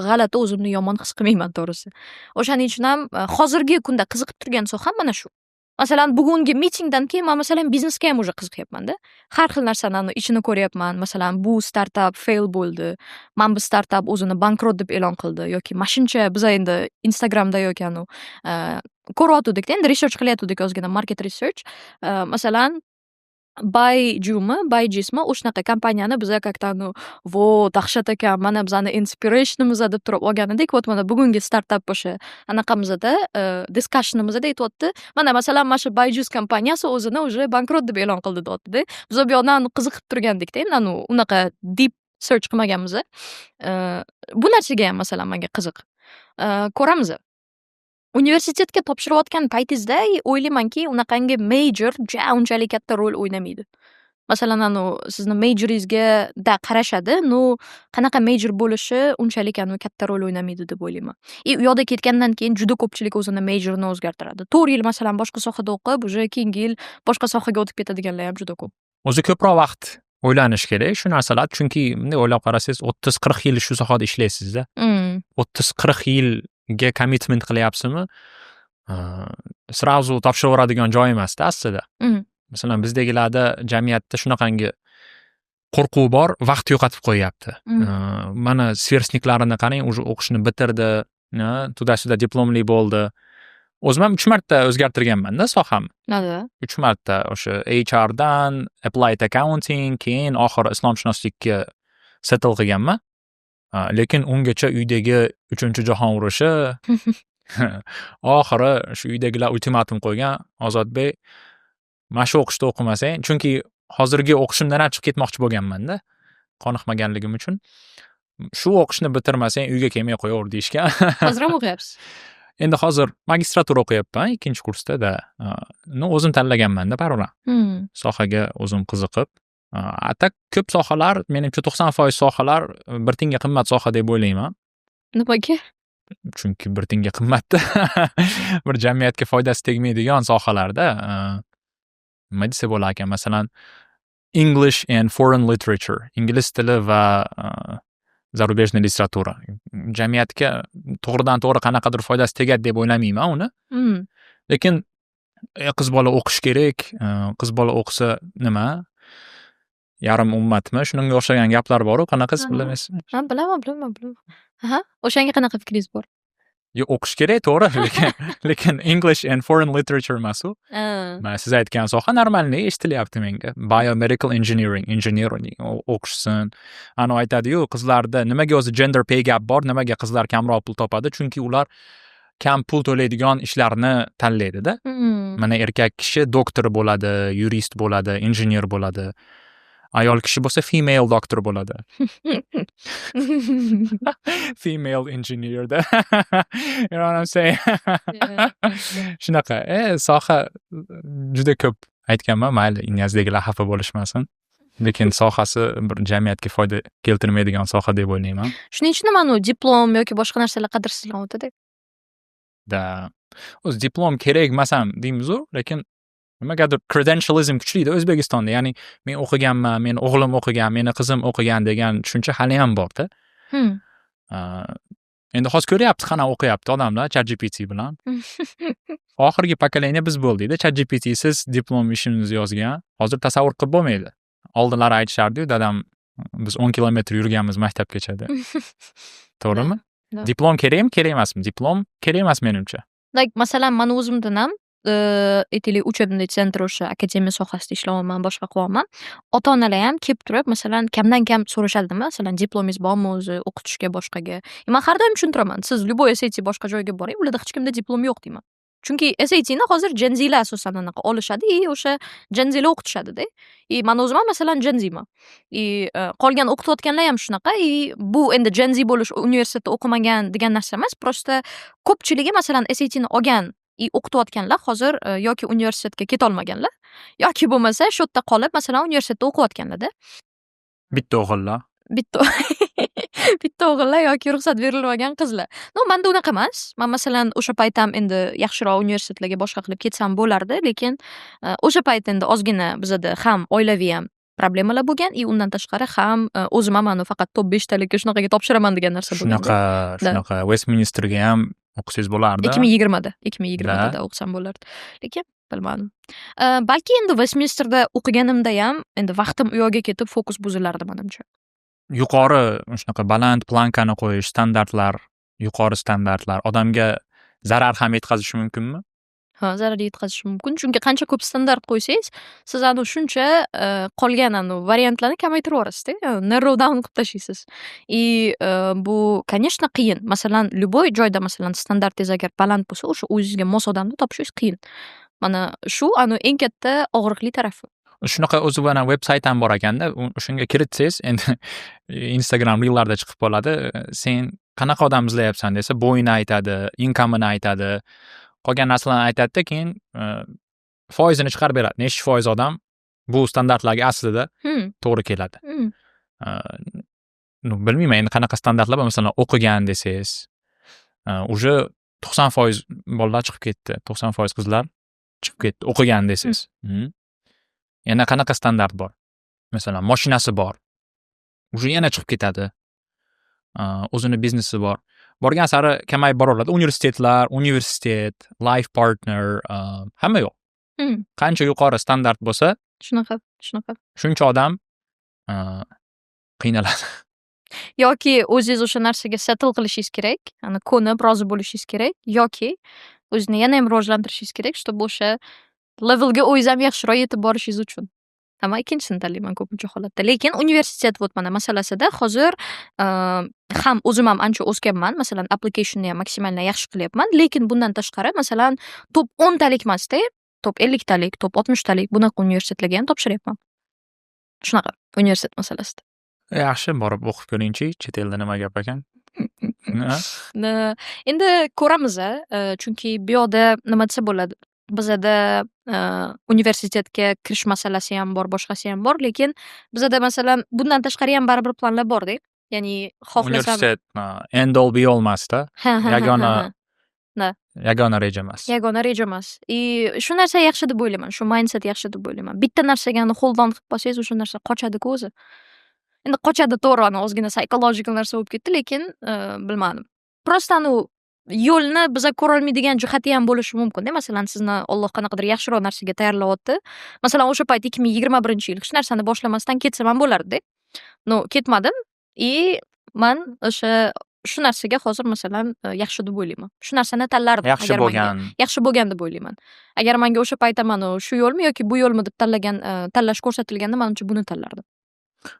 g'alati o'zimni yomon his qilmayman to'g'risi. O'shaning uchun ham hozirgi kunda qiziqib turgan soham mana shu. Masalan, bugungi mitingdan keyin men masalan biznesga ham o'zi qiziqyapman-da. Har xil narsani ichini ko'ryapman. Masalan, bu startup fail bo'ldi. Men bu startup o'zini bankrot deb e'lon qildi yoki mashincha biz endi Instagramda yoki ko'ryotgandik, endi research qilyotgandik ozgina market research. Masalan, Byju'mi, o'shanaqa kompaniyani biza как-то dahshat ekan, mana bizani inspirationimiz deb turib olgan edik. Mana bugungi startup o'sha anaqamizda, discussionimizda aytibdi. Mana masalan, mana shu Byju kompaniyasi o'zini уже bankrot deb e'lon qildi deyapti-da. Biz bu yoqdan qiziqib turgandik-da, endi unaqa deep search qilmaganmiz. Bu narsaga ham masalan menga qiziq. Ko'ramiz. Universitetga topshirayotgan paytingizda o'ylaymanki, unaqangi major unchalik katta rol o'ynamaydi. Masalan, sizni majoringizga qarashadi, qanaqa major bo'lishi unchalik katta rol o'ynamaydi deb o'ylayman. U yoqda ketgandan keyin juda ko'pchilik o'zini majorini o'zgartiradi. 4 yil masalan boshqa sohada o'qib, уже keyingi yil boshqa sohaga o'tib ketadiganlar ham juda ko'p. O'zi ko'proq vaqt o'ylanish kerak shu narsalar, chunki bunday o'ylab qarasangiz 30-40 yil shu sohada ishlaysiz-da. 30-40 yilga commitment qilyapsizmi? Srazu topshiraveradigan joy emas-da aslida. Masalan, bizdagilarda jamiyatda shunaqangi qo'rquv bor, vaqt yo'qotib qo'yyapti. Mana sverstniklarini qarang, уже o'qishni bitirdi, tuda-suda diplomli bo'ldi. O'zim ham 3 marta o'zgartirganman-da sohamni. 3 marta o'sha HR dan applied accounting, keyin oxiri islomshunoslikka settle qilganman. Lekin ungacha uydagi 3-jahon urushi oxiri shu uydagilar ultimatum qo'ygan, Ozodbek, mana shu o'qishda o'qimasang, chunki hozirgi o'qishimdan ham chiqib ketmoqchi bo'lganman-da, qoniqmaganligim uchun. Shu o'qishni bitirmasang uyga kelmay qo'yaver deyishgan. Hozir ham o'qiyapsiz? Endi hozir magistratura o'qiyapman, 2-kursda. O'zim tanlaganman-da baribir. Sohaga o'zim qiziqib. Atak ko'p sohalar, menimcha 90% sohalar bir tiyinga qimmat soha deb o'ylayman. Nimaga? Chunki bir tiyinga qimmatda bir jamiyatga foydasi tegmaydigan sohalarda nima desa bo'lar ekan, masalan, English and foreign literature, ingliz tili va zarubejniy literatura. Jamiyatga to'g'ridan-to'g'ri qanaqadir foydasi tegadi deb o'ylamayman uni. Lekin qiz bola o'qish kerak, qiz bola o'qisa nima? Yarim ummatmi? Shunga o'xshagan gaplar bor-ku, qanaqa siz bilmaysizmi? Ha, bilaman. O'shanga qanaqa fikringiz bor? Yo'q, o'qish kerak, to'g'ri, lekin English and foreign literature emas-u. Mana siz aytgan soha normalniy eshitilyapti menga. Biomedical engineering o'qishsin. Aytadi-yu, qizlarda nimaga o'zi gender pay gap bor, nimaga qizlar kamroq pul topadi? Chunki ular kam pul to'laydigan ishlarni tanlaydi-da. Mana erkak kishi doktor bo'ladi, yurist bo'ladi, injener bo'ladi. Ayol kishi bo'lsa female doctor bo'ladi. Female engineer da. You know what I'm saying? Shunaqa, soha juda ko'p aytganman, mayli, Inyazdagilar xafa bo'lishmasin. Lekin sohasi bir jamiyatga foyda keltirmaydigan soha deb o'ylayman. Shuning uchun ham diplom yoki boshqa narsalar qadrsizlanyapti-da. O'zi diplom kerak emas ham deymiz-ku, lekin nimagadir credentialism kuchli-da O'zbekistonda. Ya'ni men o'qiganman, meni o'g'lim o'qigan, meni qizim o'qigan degan tushuncha hali ham bor-da. Endi hozir ko'ryapti qanaqa o'qiyapti odamlar ChatGPT bilan. Oxirgi pokoleniya biz bo'ldik-da. ChatGPT siz diplom ishimizni yozgan. Hozir tasavvur qilib bo'lmaydi. Oldinlari aytishardi-yu, dadam biz 10 kilometr yurganmiz maktabgacha deb. To'g'rimi? Diplom kerakmi, kerak emasmi? Diplom kerak emas menimcha. Masalan, men o'zimdan ham aytaylik учебный центр o'sha akademiya sohasida ishlayapman, boshqa qilyapman. Ota-onalar ham kelib turib, masalan, kamdan kam so'rashadi, masalan, diplomingiz bormi o'zi o'qitishga boshqaga. Men har doim tushuntiraman. Siz любой SAT boshqa joyga boring, ularda hech kimda diplom yo'q deyman. Chunki SATni hozir Gen Z'lar asosan anaqa olishadi, o'sha Gen Z'lar o'qitishadi-da. Men o'zim ham masalan Gen Z'man. Qolgan o'qitayotganlar ham shunaqa. Bu endi Gen Z bo'lish universitetda o'qimagan degan narsa emas, prosta ko'pchiligi masalan SATni olgan o'qitayotganlar hozir yoki universitetga keta olmaganlar, yoki bo'lmasa shu yerda qolib masalan universitetda o'qiyotganlar-da. Bitta o'g'illar. Bitta o'g'illar yoki ruxsat berilmagan qizlar. Menda unaqa emas. Men masalan o'sha payt ham endi yaxshiroq universitetlarga boshqa qilib ketsam bo'lardi, lekin o'sha payt endi ozgina bizada ham oilaviy ham problemalar bo'lgan, undan tashqari ham o'zim ham faqat top 5 talikka shunaqaga topshiraman degan narsa bo'lgan. Shunaqa Westminsterga ham o'qisangiz bo'lardi. 2020da o'qisam bo'lardi. Lekin bilmadim. Balki endi Westminsterda o'qiganimda ham endi vaqtim u yoqqa ketib fokus buzilardi menimcha. Yuqori shunaqa baland plankani qo'yish, standartlar, yuqori standartlar odamga zarar ham yetkazishi mumkinmi? Ha, zarar yetkazishi mumkin. Chunki qancha ko'p standart qo'ysangiz, siz shuncha qolgan variantlarni kamaytirib yuborasiz-da. Narrow down qilib tashlaysiz. Bu, конечно, qiyin. Masalan, любой joyda masalan standartingiz agar baland bo'lsa, o'sha o'zingizga mos odamni topishingiz qiyin. Mana shu eng katta og'riqli tarafi. Shunaqa o'zi bilan veb-sayt ham bor ekanda, shunga kiritsangiz, endi Instagram reellarda chiqib qoladi. Sen qanaqa odam izlayapsan desa, bo'yini aytadi, income'ini aytadi, qolgan narsalarni aytadi-da, keyin foizini chiqarib beradi. Necha foiz odam bu standartlarga aslida to'g'ri keladi. Bilmayman endi qanaqa standartlar bor, masalan, o'qigan desangiz, уже 90% bolalar chiqib ketdi, 90% qizlar chiqib ketdi, o'qigan desangiz. Yana qanaqa standart bor? Masalan, mashinasi bor. Уже yana chiqib ketadi. O'zini biznesi bor. Borgan sari kamayib boraveradi. Universitet, life partner, hamma yo'q. Qancha yuqori standart bo'lsa, shunaqa. Shuncha odam qiynaladi. Yoki o'zingiz o'sha narsaga settle qilishingiz kerak, ko'nib rozi bo'lishingiz kerak, yoki o'zingizni yana ham rivojlantirishingiz kerak, чтобы o'sha levelga o'zingiz ham yaxshiroq yetib borishingiz uchun. Men ikkinchisini tanlayman ko'pincha holatda. Lekin universitet mana masalasida hozir ham o'zim ham ancha o'sganman. Masalan, applicationni ham maksimalni yaxshi qilyapman, lekin bundan tashqari masalan top 10 talik emasda, top 50 talik, top 60 talik bunaqa universitetlarga ham topshiryapman. Shunaqa universitet masalasida. Yaxshi, borib o'qib ko'ringchi, chet elda nima gap ekan? Endi ko'ramiz, chunki bu yoqda nima desa bo'ladi. Bizada universitetga kirish masalasi ham bor, boshqasi ham bor, lekin bizada masalan bundan tashqari ham baribir planlar bor-da. Ya'ni xohlasam universitet end all be all emas-da. Yagona reja emas. Yagona reja emas. Shu narsa yaxshi deb o'ylayman, shu mindset yaxshi deb o'ylayman. Bitta narsaga hold on qilib qolsangiz, o'sha narsa qochadi-ku o'zi. Endi qochadi to'g'ri, ozgina psychological narsa bo'lib ketdi, lekin bilmadim. Prosta yo'lni biza ko'ra olmaydigan jihati ham bo'lishi mumkin-da. Masalan, sizni Alloh qanaqadir yaxshiroq narsaga tayyorlayapti. Masalan, o'sha payt 2021-yil hech narsani boshlamasdan ketsam ham bo'lardi. Ketmadim. Men o'sha shu narsaga hozir masalan yaxshi deb o'ylayman. Shu narsani tanlardim agar yaxshi bo'lgan deb o'ylayman. Agar menga o'sha paytda shu yo'lmi yoki bu yo'lmi deb tanlash ko'rsatilganda, menimcha buni tanlardim.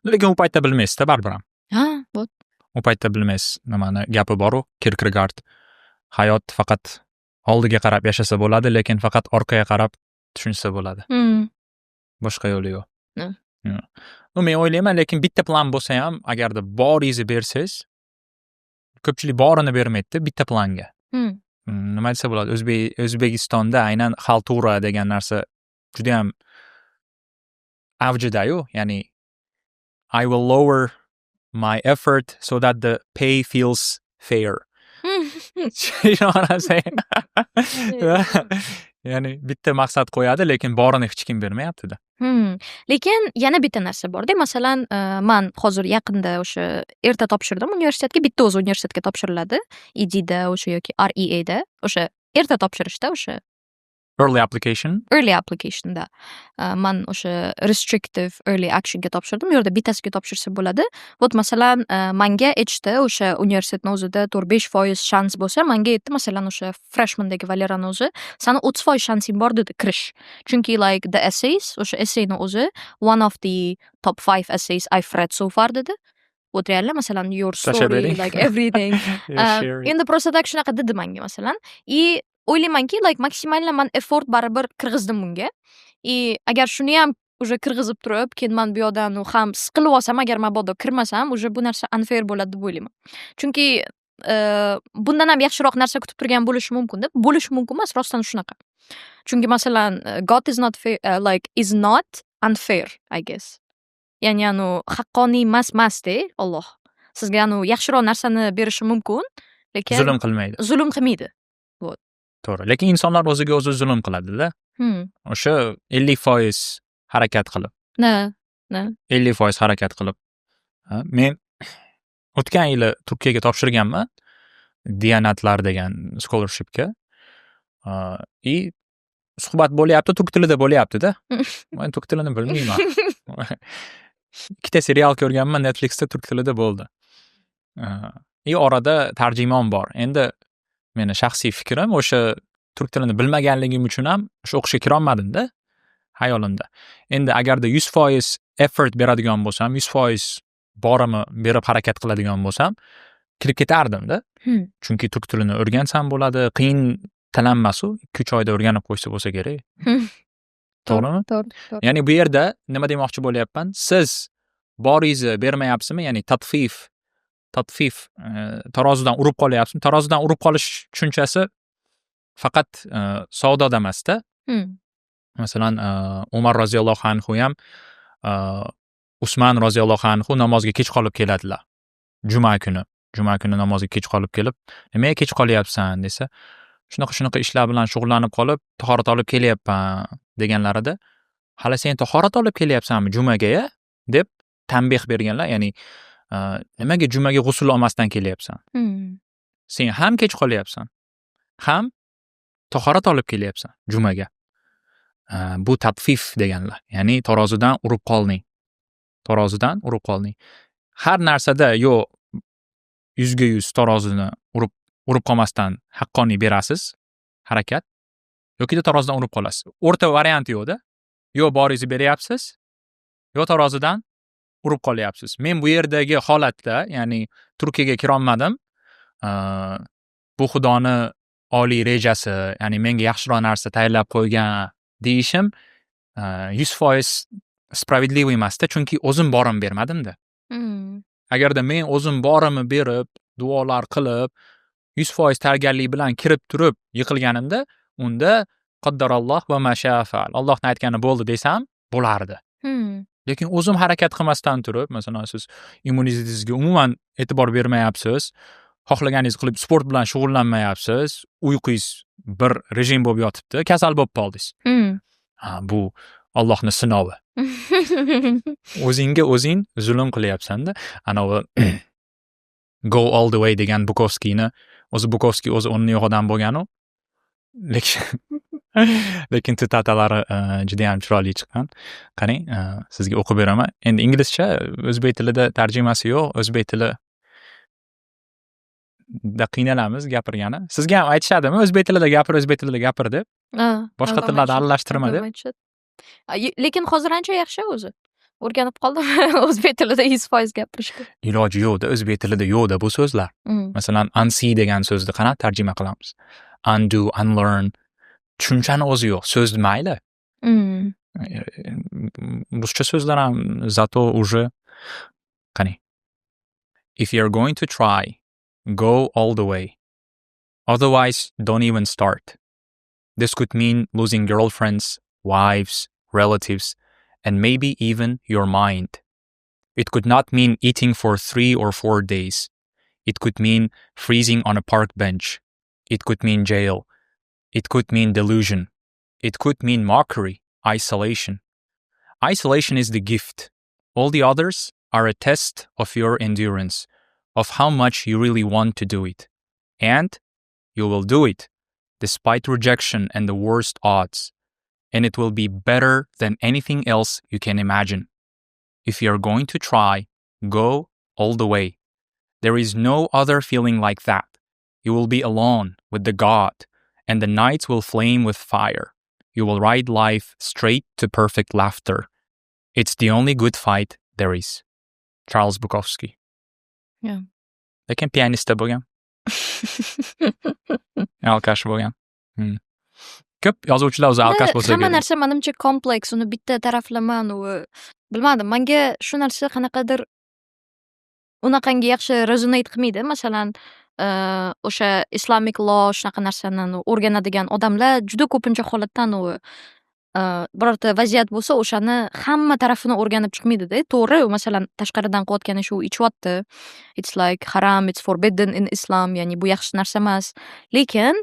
Lekin u paytda bilmaysiz-da baribir ham. Bo't. U paytda bilmaysiz. Nimani gapi bor-ku, Kierkegaard. Hayot faqat oldiga qarab yashasa bo'ladi, lekin faqat orqaga qarab tushunsa bo'ladi. Boshqa yo'li yo'q. Men o'ylayman, lekin bitta plan bo'lsa ham, agarda boringizni bersangiz, ko'pchilik borini bermaydi-da bitta planga. Nima desa bo'ladi? O'zbekistonda aynan xaltura degan narsa juda ham avjida-yu, ya'ni I will lower my effort so that the pay feels fair. You know what I'm saying? Ya'ni bitta maqsad qo'yadi, lekin borini hech kim bermayapti-da. Lekin yana bitta narsa bor-da. Masalan, man hozir yaqinda o'sha erta topshirdim universitetga. Bitta o'zi universitetga topshiriladi. EDda o'sha yoki REAda. O'sha erta topshirishda o'sha Early applicationda. Man o'sha restrictive early actionga topshirdim. U yerda bittasiga topshirsa bo'ladi. Вот masalan, manga aytishdi o'sha universitetning o'zida 4-5% shans bo'lsa, manga aytdi masalan o'sha freshmandagi Valerani o'zi, sani 30% shansing bor dedi kirish. Chunki like the essays, o'sha essayni o'zi one of the top 5 essays I've read so far dedi. Вот реально masalan your story like everything. Endi просто так shunaqa dedi menga masalan. И o'ylaymanki like maksimalni man effort baribir kirgizdim bunga. Agar shuni ham уже kirgizib turib, keyin man bu yoqdan ham siqilib olsam, agar mabodo kirmasam, уже bu narsa unfair bo'ladi deb o'ylayman. Chunki bundan ham yaxshiroq narsa kutib turgan bo'lishi mumkin deb. Bo'lishi mumkin emas, rostdan shunaqa. Chunki masalan God is not fair, is not unfair, I guess. Ya'ni haqqoniy emas-da Alloh. Sizga yaxshiroq narsani berishi mumkin, lekin zulm qilmaydi. Zulm qilmaydi. To'g'ri. Lekin insonlar o'ziga o'zi zulm qiladi-da. O'sha 50% harakat qilib. 50% harakat qilib. Men o'tgan yili Turkiyaga topshirganman. Diyanatlar degan scholarshipga. Suhbat bo'lyapti, turk tilida bo'lyapti-da. Men turk tilini bilmayman. Ikkita serial ko'rganman Netflixda, turk tilida bo'ldi. Orada tarjimon bor. Endi meni shaxsiy fikrim o'sha turk tilini bilmaganligim uchun ham o'sha o'qishga kira olmadim-da hayolimda. Endi agarda 100% effort beradigan bo'lsam, 100% borimni berib harakat qiladigan bo'lsam, kirib ketardim-da. Chunki turk tilini o'rgansam bo'ladi, qiyin talanmasu 2-3 oyda o'rganib qo'ysa bo'lsa kerak. To'g'rimi? To'g'ri. Ya'ni bu yerda nima demoqchi bo'lyapman? Siz boringizni bermayapsizmi? Ya'ni tadfif tarozidan urib qolyapsizmi? Tarozidan urib qolish tushunchasi faqat savdoda emas-da. Masalan, Umar roziyallohu anhu ham Usman roziyallohu anhu namozga kech qolib keladilar. Juma kuni namozga kech qolib kelib, "Nimaga kech qolyapsan?" desa, "Shunaqa ishlar bilan shug'ullanib qolib, tahorat olib kelyapman" deganlarida, "Hali sen tahorat olib kelyapsanmi jumaga-ya?" deb tanbeh berganlar. Ya'ni nimaga jumaga g'usl olmasdan kelyapsan? Sen ham kech qolyapsan, ham tahorat olib kelyapsan jumaga. Bu tadfif deganlar. Ya'ni tarozidan urib qolding. Har narsada 100% tarozini urib qolmasdan haqqoniy berasiz, harakat, yoki tarozidan urib qolasiz. O'rta variant yo'q-da. Yo boringizni beryapsiz, yo tarozidan urib qolyapsiz. Men bu yerdagi holatda, ya'ni Turkiyaga kira olmadim. Bu Xudoni oliy rejasi, ya'ni menga yaxshiroq narsa tayyorlab qo'ygan deyishim 100% справедливый emas-da, chunki o'zim borim bermadim-da. Agarda men o'zim borimni berib, duolar qilib, 100% tayyorgarlik bilan kirib turib yiqilganimda, unda qaddaralloh va ma sha'a fa'al. Allohning aytgani bo'ldi desam, bo'lardi. Lekin o'zim harakat qilmasdan turib, masalan, siz immunitetingizga umuman e'tibor bermayapsiz, xohlaganingiz qilib sport bilan shug'ullanmayapsiz, uyqingiz bir rejim bo'lib yotibdi, kasal bo'lib qoldingiz. Bu Allohning sinovi. O'zingga o'zing zulm qilyapsan-da. Anavi Go all the way degan Bukovskiyni, Bukovskiy o'zi o'nni yo'q odam bo'lgan-u. Lekin titatalari juda ham chiroyli chiqqan. Qarang, sizga o'qib beraman. Endi inglizcha, o'zbek tilida tarjimasi yo'q, o'zbek tili da qiynalamiz gapirgani. Sizga ham aytishadimi o'zbek tilida gapir deb? Boshqa tillarni aralashtirma deb. Lekin hozir ancha yaxshi o'zi. O'rganib qoldim o'zbek tilida 100% gapirishga. Iloji yo'qda, o'zbek tilida yo'qda bu so'zlar. Masalan, unsee degan so'zni qana tarjima qilamiz? Undo, unlearn. Tushunchani o'zi yo'q. So'z mayli. Ruscha so'zlar ham zato уже qani. If you're going to try, go all the way. Otherwise, don't even start. This could mean losing girlfriends, wives, relatives, and maybe even your mind. It could not mean eating for 3 or 4 days. It could mean freezing on a park bench. It could mean jail. It could mean delusion. It could mean mockery, isolation. Isolation is the gift. All the others are a test of your endurance, of how much you really want to do it. And you will do it, despite rejection and the worst odds. And it will be better than anything else you can imagine. If you're going to try, go all the way. There is no other feeling like that. You will be alone with the God, and the nights will flame with fire. You will ride life straight to perfect laughter. It's the only good fight there is. Charles Bukowski. Yeah. Lekin pianistda bo'lgan. Alkash bo'lgan. Ko'p yozuvchilar o'zi alkash bo'lsa hamma narsa menimcha kompleks, uni bitta taraflama, bilmadim, menga shu narsa qanaqadir unaqangi yaxshi resonate qilmaydi. Masalan, o'sha islamic law shunaqa narsani o'rganadigan odamlar juda ko'pincha holatdan birorta vaziyat bo'lsa, o'shani hamma tarafini o'rganib chiqmaydi-da. To'g'ri, masalan, tashqaridan qilayotgani shu ichyapti. It's like haram, it's forbidden in Islam, ya'ni bu yaxshi narsa emas. Lekin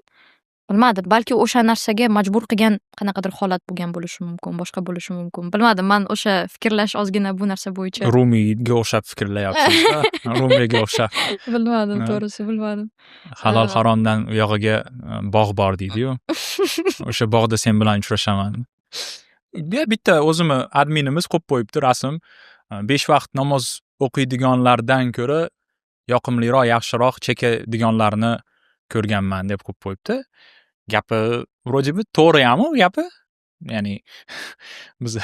bilmadim, balki o'sha narsaga majbur qilgan qanaqadir holat bo'lgan bo'lishi mumkin, boshqa bo'lishi mumkin. Bilmadim, men o'sha fikrlash ozgina bu narsa bo'yicha. Rumiyga o'xshab fikrlayapsiz-da. Rumiyga o'xshab. Bilmadim, to'g'risi bilmadim. Halol haromdan u yog'iga bog' bor deydi-yu. O'sha bog'da sen bilan uchrashaman. Bitta o'zimni adminimiz qo'yib qo'yibdi rasm. 5 vaqt namoz o'qiydiganlardan ko'ra yoqimliroq, yaxshiroq chekadiganlarni ko'rganman deb qo'yib qo'yibdi. Gapi vроде бы to'g'ri-yamu gapi. Ya'ni biz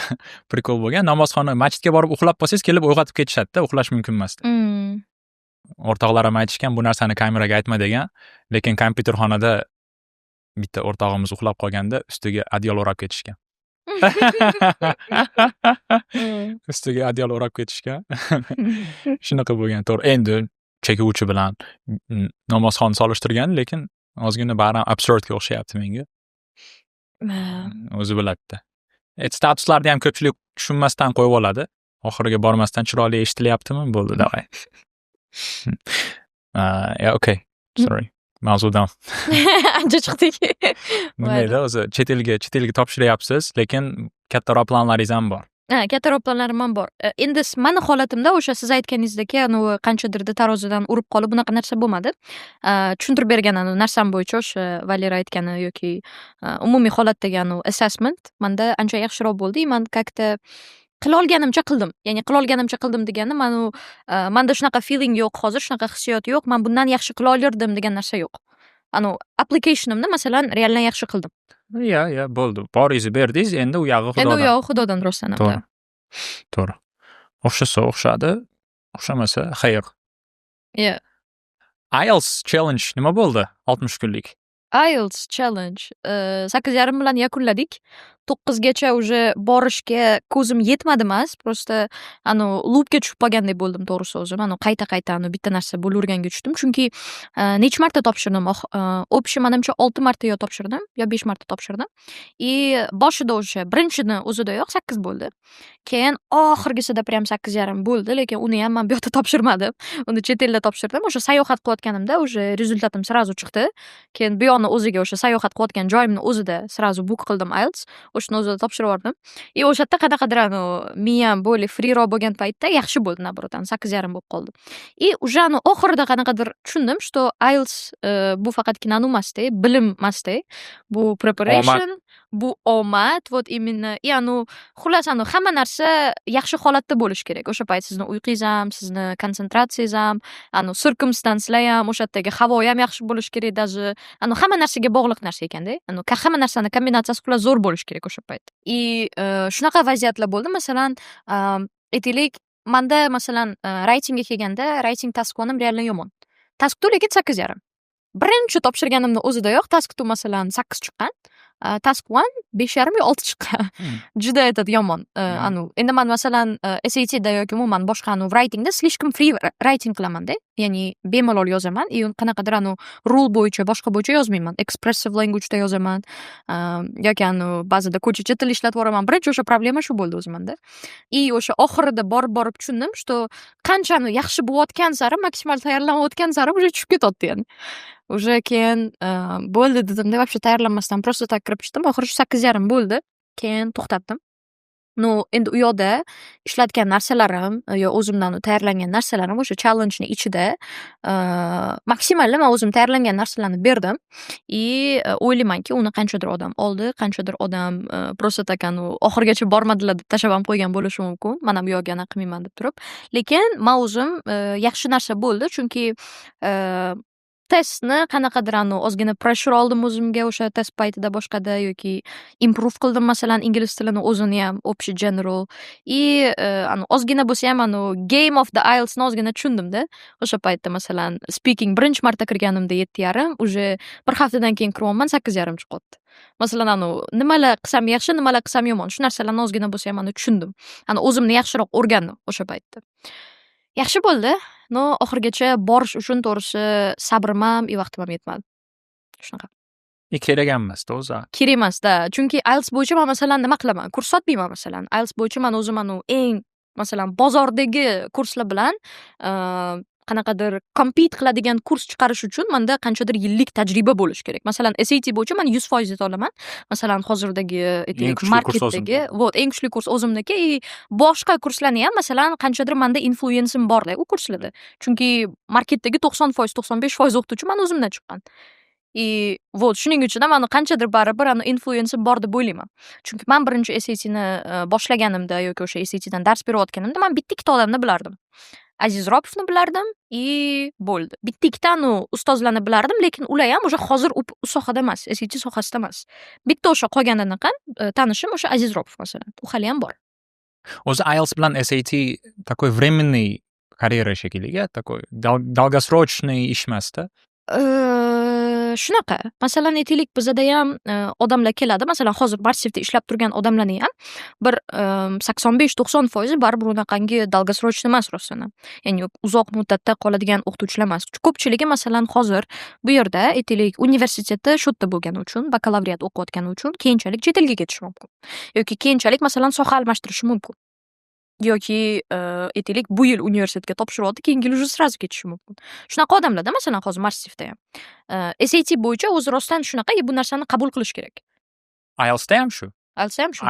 prikol bo'lgan, namozxona, masjidga borib uxlab qolsangiz, kelib uyg'otib ketishadi-da, uxlash mumkin emas. O'rtoqlarim aytishgan, bu narsani kameraga aytma degan, lekin kompyuterxonada bitta o'rtog'imiz uxlab qolganda ustiga adyol o'rab ketishgan. Ustiga adyol o'rab ketishgan. Shunaqa bo'lgan. To'g'ri. Endi chekuvchi bilan namozxon solishtirgan, lekin ozgina bari absurdga o'xshayapti menga. O'zi biladi. Statuslarni ham ko'pchilik tushunmasdan qo'yib oladi. Oxiriga bormasdan chiroyli eshitilyaptimi? Bo'ldi, davay. Yeah, okay. Sorry. Mavzudan ancha chiqdik. Nima edi o'zi, chet elga topshiryapsiz, lekin kattaroq planlaringiz ham bor. Kattaroq planlarim ham bor. Endi meni holatimda o'sha siz aytganingizdek, qanchadirda tarozidan urib qolib bunaqa narsa bo'lmadi. Tushuntirib bergan narsam bo'yicha o'sha Valera aytgani yoki umumiy holatdagi assessment menda ancha yaxshiroq bo'ldi. Men как-то qila olganimcha qildim. Ya'ni qila olganimcha qildim degani, menda shunaqa feeling yo'q, hozir shunaqa hissiyot yo'q. Men bundan yaxshi qila olirdim degan narsa yo'q. Applicationimni masalan realdan yaxshi qildim. Ya, bo'ldi. Boringizni berdingiz, endi u yog'i Xudodan. Endi u yog'i Xudodan rostlanadi. To'g'ri. O'xshasa o'xshadi, o'xshamasa xayr. Yeah. IELTS challenge nima bo'ldi? 60 kunlik. IELTS challenge 8,5 bilan yakunladik. 9 gacha уже borishga ko'zim yetmadi emas, просто loopga tushib qolgandek bo'ldim, to'g'risi o'zim. Qayta bitta narsa bo'laverganga tushdim, chunki necha marta topshirdim. Общий menimcha 6 marta yo topshirdim, yo 5 marta topshirdim. Boshida o'sha birinchini o'zidayoq 8 bo'ldi. Keyin oxirgisida prям 8,5 bo'ldi, lekin uni ham men bu yerda topshirmadim. Uni chet elda topshirdim. O'sha sayohat qilayotganimda o'sha rezultatim srazu chiqdi. Keyin bu yoqni o'ziga o'sha sayohat qilayotgan joyimni o'zida srazu book qildim IELTS. O'shani o'zida topshirib yubordim. O'sha yerda qanaqadir miyam bo'li freeroq bo'lgan paytda yaxshi bo'ldi, nabrot 8,5 bo'lib qoldi. Уже oxirida qanaqadir tushundim, что IELTS bu faqatgina emasda, bilim emasda. Bu preparation, bu omad, вот именно. Xullas hamma narsa yaxshi holatda bo'lish kerak. O'sha payt sizni uyqingiz ham, sizni konsentratsiyangiz ham, circumstancelar ham, o'sha yerdagi havo ham yaxshi bo'lish kerak, даже hamma narsaga bog'liq narsa ekanda. Hamma narsani kombinatsiyasi xullas zo'r bo'lish kerak o'sha payt. Shunaqa vaziyatlar bo'ldi. Masalan, aytaylik, menda masalan writingga kelganda, writing task 1 realdan yomon. Task 2 lekin 8,5. Birinchi topshirganimda o'zidayoq task 2 masalan 8 chiqqan. Task 1 5,5 yo 6 chiqqan. Juda yomon. Endi men masalan SATda yoki umuman boshqa writingda slishkom free writing qilaman-da. Ya'ni bemalol yozaman. Qanaqadir rule bo'yicha, boshqa bo'yicha yozmayman. Expressive language da yozaman. Yoki ba'zida ko'chacha til ishlatib yuboraman. Birinchi o'sha problema shu bo'ldi o'zimda. O'sha oxirida borib tushundim, что qancha yaxshi bo'layotgan sari, maksimal tayyorlanayotgan sari уже tushib ketadi yani. Уже keyin bo'ldi dedimda вообще tayyorlanmasdan просто так kirib tushdim. Oxiri 8:30 bo'ldi. Keyin to'xtatdim. Endi u yoqda ishlatgan narsalarim yo o'zimdan tayyorlangan narsalarim o'sha challenge'ni ichida maksimal man o'zim tayyorlangan narsalarni berdim и o'ylaymanki, uni qanchadir odam oldi, qanchadir odam просто так oxirigacha bormadilar deb tashlab ham qo'ygan bo'lishi mumkin. Men ham bu yoqga qilmayman deb turib. Lekin men o'zim yaxshi narsa bo'ldi, chunki testni qanaqadir ozgina pressure oldim o'zimga o'sha test paytida boshqada yoki improve qildim masalan ingliz tilini o'zini ham общий general и ozgina bo'lsa ham game of the IELTSni ozgina tushundimda. O'sha paytda masalan speaking birinchi marta kirganimda 7:30, уже bir haftadan keyin kiryapman 8:30 chiqyapti. Masalan nimalar qilsam yaxshi, nimalar qilsam yomon, shu narsalarni ozgina bo'lsa ham tushundim. O'zimni yaxshiroq o'rgandim o'sha paytda. Yaxshi bo'ldi. Oxirigacha borish uchun to'g'risi sabrim ham, vaqtim ham yetmadi. Shunaqa. Kerak emasda o'zi. Kerak emasda. Chunki IELTS bo'yicha men masalan nima qilaman? Kurs sotmayman masalan. IELTS bo'yicha men o'zim eng masalan bozordagi kurslar bilan qanaqadir compete qiladigan kurs chiqarish uchun menda qanchadir yillik tajriba bo'lishi kerak. Masalan, SAT bo'yicha men 100% yeta olaman. Masalan, hozirdagi marketdagi, eng kuchli kurs o'zimniki. Boshqa kurslarni ham masalan qanchadir menda influensim borda u kurslarda. Chunki marketdagi 90%, 95% o'qituvchi men o'zimdan chiqqan. Shuning uchun ham qanchadir baribir influensim bor deb o'ylayman. Chunki men birinchi SATni boshlaganimda yoki o'sha SATdan dars berayotganimda men bitta ikkita odamni bilardim. Aziz Ropovni bilardim bo'ldi. Bitta ikkita ustozlarni bilardim, lekin ular ham o'sha hozir u sohada emas, SAT sohasida emas. Bitta o'sha qolgandan tanishim o'sha Aziz Ropov masalan. U hali ham bor. O'zi IELTS bilan SAT такой временный karyera shekilliga, такой долгосрочный ish emasda. Shunaqa. Masalan, aytaylik, bizda ham odamlar keladi. Masalan, hozir Marsivda ishlab turgan odamlarni ham bir 85-90% baribir unaqangi долгосрочный emas rostdan. Ya'ni uzoq muddatda qoladigan o'qituvchilar emas. Ko'pchiligi masalan hozir bu yerda aytaylik universitetda shu yerda bo'lgani uchun, bakalavriat o'qiyotgani uchun keyinchalik chet elga ketishi mumkin. Yoki keyinchalik masalan soha almashtirishi mumkin. Yoki aytaylik bu yil universitetga topshiryapti, keyingi yil уже сразу ketishi mumkin. Shunaqa odamlarda masalan hozir Marsivda ham SAT bo'yicha o'zi rostdan shunaqa, bu narsani qabul qilish kerak. IELTSda ham shu.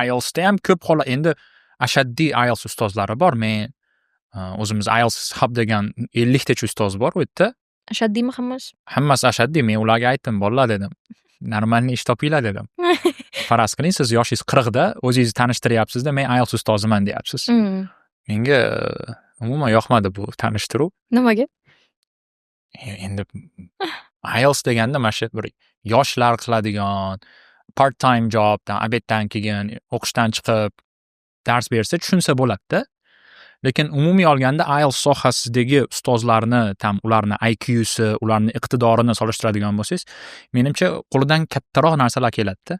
IELTSda ham ko'p holat endi ashaddiy IELTS ustozlari bor. Men o'zimiz IELTS hub degan 50 tacha ustoz bor u yerda. Ashaddiymi hammasi? Hammasi ashaddiy. Men ularga aytdim, bolalar dedim. Normalniy ish topinglar dedim. Faraz qiling, siz yoshingiz 40 da, o'zingizni tanishtiryapsizda, men IELTS ustoziman deyapsiz. Menga umuman yoqmadi bu tanishtiruv. Nimaga? Endi IELTS deganda mana shu bir yoshlar qiladigan part time jobdan, obeddan keyin o'qishdan chiqib dars bersa tushunsa bo'ladi-da. Lekin umumiy olganda IELTS sohasidagi ustozlarni, ularni IQ'si, ularni iqtidorini solishtiradigan bo'lsangiz, menimcha qo'lidan kattaroq narsalar keladi-da.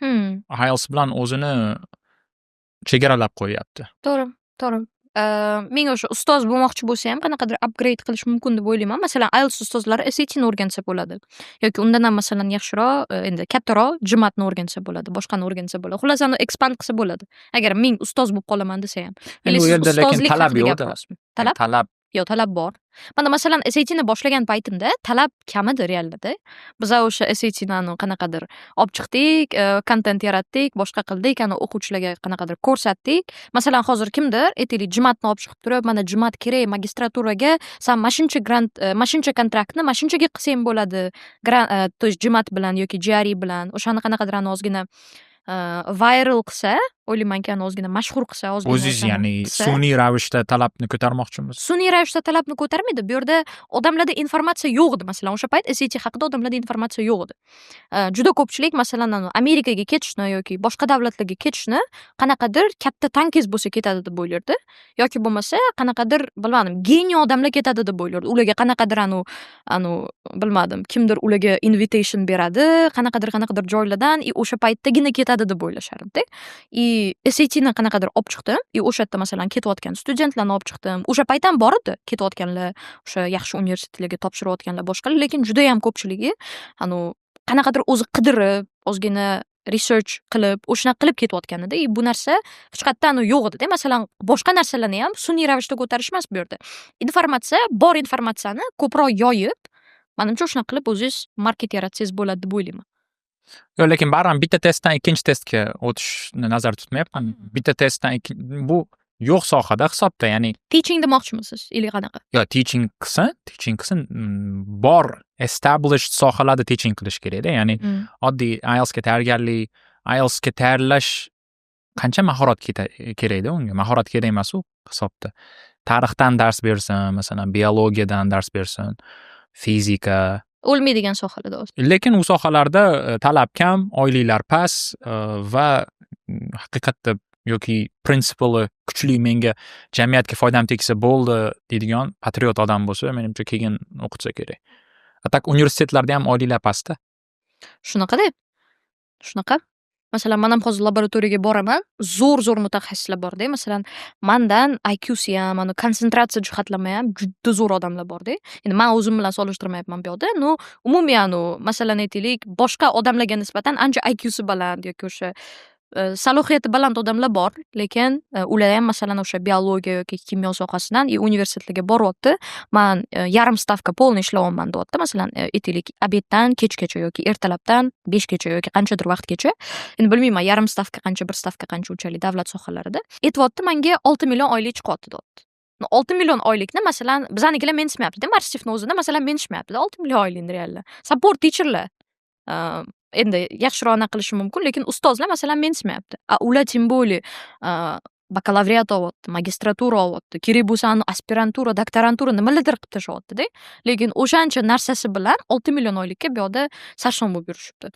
IELTS bilan o'zini chegaralab qo'yapti. To'g'ri. Menga o'sha ustoz bo'lmoqchi bo'lsa ham qanaqadir upgrade qilish mumkin deb o'ylayman. Masalan, IELTS ustozlari SATni o'rgansa bo'ladi. Yoki undan ham masalan yaxshiroq, endi kattaroq GMATni o'rgansa bo'ladi, boshqani o'rgansa bo'ladi. Xullas, expand qilsa bo'ladi. Agar men ustoz bo'lib qolaman desa ham. Endi u yerda lekin talab yo'q-da. Talab bor. Mana masalan SATni boshlagan paytimda talab kam edi realda. Biz o'sha SATni qanaqadir olib chiqdik, kontent yaratdik, boshqa qildik, o'quvchilarga qanaqadir ko'rsatdik. Masalan, hozir kimdir aytaylik GMATni olib chiqib turib, mana GMAT kerak magistraturaga, sen mashincha kontraktni mashinchaga qilsang bo'ladi. To есть GMAT bilan yoki GRE bilan o'shani qanaqadir ozgina viral qilsa, o'ylaymanki ozgina mashhur qilsa, ozgina o'zingiz ya'ni sun'iy ravishda talabni ko'tarmoqchimisiz? Sun'iy ravishda talabni ko'tarmaydi. Bu yerda odamlarda informatsiya yo'q edi. Masalan, o'sha payt SAT haqida odamlarda informatsiya yo'q edi. Juda ko'pchilik masalan Amerikaga ketishni yoki boshqa davlatlarga ketishni qanaqadir katta tankiz bo'lsa ketadi deb o'ylardi. Yoki bo'lmasa qanaqadir bilmadim, geniy odamlar ketadi deb o'ylardi. Ularga qanaqadir bilmadim, kimdir ularga invitation beradi, qanaqadir joylardan o'sha paytdagina ketadi deb o'ylashardi. SATni qanaqadir olib chiqdim. O'sha yerda masalan ketayotgan studentlarni olib chiqdim. O'sha payt ham bor edi ketayotganlar, o'sha yaxshi universitetlarga topshirayotganlar boshqalar, lekin juda ham ko'pchiligi qanaqadir o'zi qidirib, ozgina research qilib, o'shanaqa qilib ketayotgan edi. Bu narsa hech qayerdan yo'q edi. Masalan, boshqa narsalarni ham sun'iy ravishda ko'tarish emas bu yerda. Informatsiyani ko'proq yoyib, Manimcha shunaqa qilib o'zingiz market yaratsangiz bo'ladi deb o'ylayman. Yo'q, lekin baribir bitta testdan ikkinchi testga o'tishni nazarda tutmayapman. Bitta testdan bu yo'q sohada hisobda, ya'ni Teaching demoqchimisiz? Ili qanaqa? yo teaching qilsin, bor established sohalarda teaching qilish kerak-da. Ya'ni oddiy IELTSga tayyorgarlik, IELTSga tayyorlash qancha mahorat kerak-da unga. Mahorat kerak emas u hisobda. Tarixdan dars bersin, masalan, biologiyadan dars bersin, fizika. O'lmaydigan sohalarda o'zi. Lekin u sohalarda talab kam, oyliklar past va haqiqatda yoki prinsipali kuchli, menga jamiyatga foydam tegsa bo'ldi deydigan patriot odam bo'lsa, menimcha keyin o'qitsa kerak. Atak universitetlarda ham oyliklar pastda. Shunaqa-da. Shunaqa. Masalan, men ham hozir laboratoriyaga boraman. Zo'r mutaxassislar bor-da. Masalan, mendan IQ'si ham, konsentratsiya jihatlama ham juda zo'r odamlar bor-da. Endi men o'zim bilan solishtirmayapman bu yoqda. Umumiy masalan aytaylik, boshqa odamlarga nisbatan ancha IQ'si baland yoki o'sha salohiyati baland odamlar bor, lekin ular ham masalan o'sha biologiya yoki kimyo sohasidan universitetlarga boryapti. Men yarim stavka polniy ishlayapman deyapti. Masalan, aytaylik, obeddan kechgacha yoki ertalabdan 5 gacha yoki qanchadir vaqtgacha. Endi bilmayman, yarim stavka qancha, bir stavka qancha unchalik davlat sohalarida. Aytyapti, menga 6 million oylik chiqyapti deyapti. 6 million oylikni masalan bizanikilar menishmayapti-da, Marsifni o'zida masalan menishmayapti-da 6 million oylikni reallar. Support teacherlar endi yaxshiroq qilishi mumkin, lekin ustozlar masalan menishmayapti. Ular tim bo'li bakalavriat olyapti, magistratura olyapti, kerak bo'lsa aspirantura, doktorantura nimalardir qilib tashyapti-da. Lekin o'shancha narsasi bilan 6 million oylikka bu yoqda sarson bo'lib yurishibdi.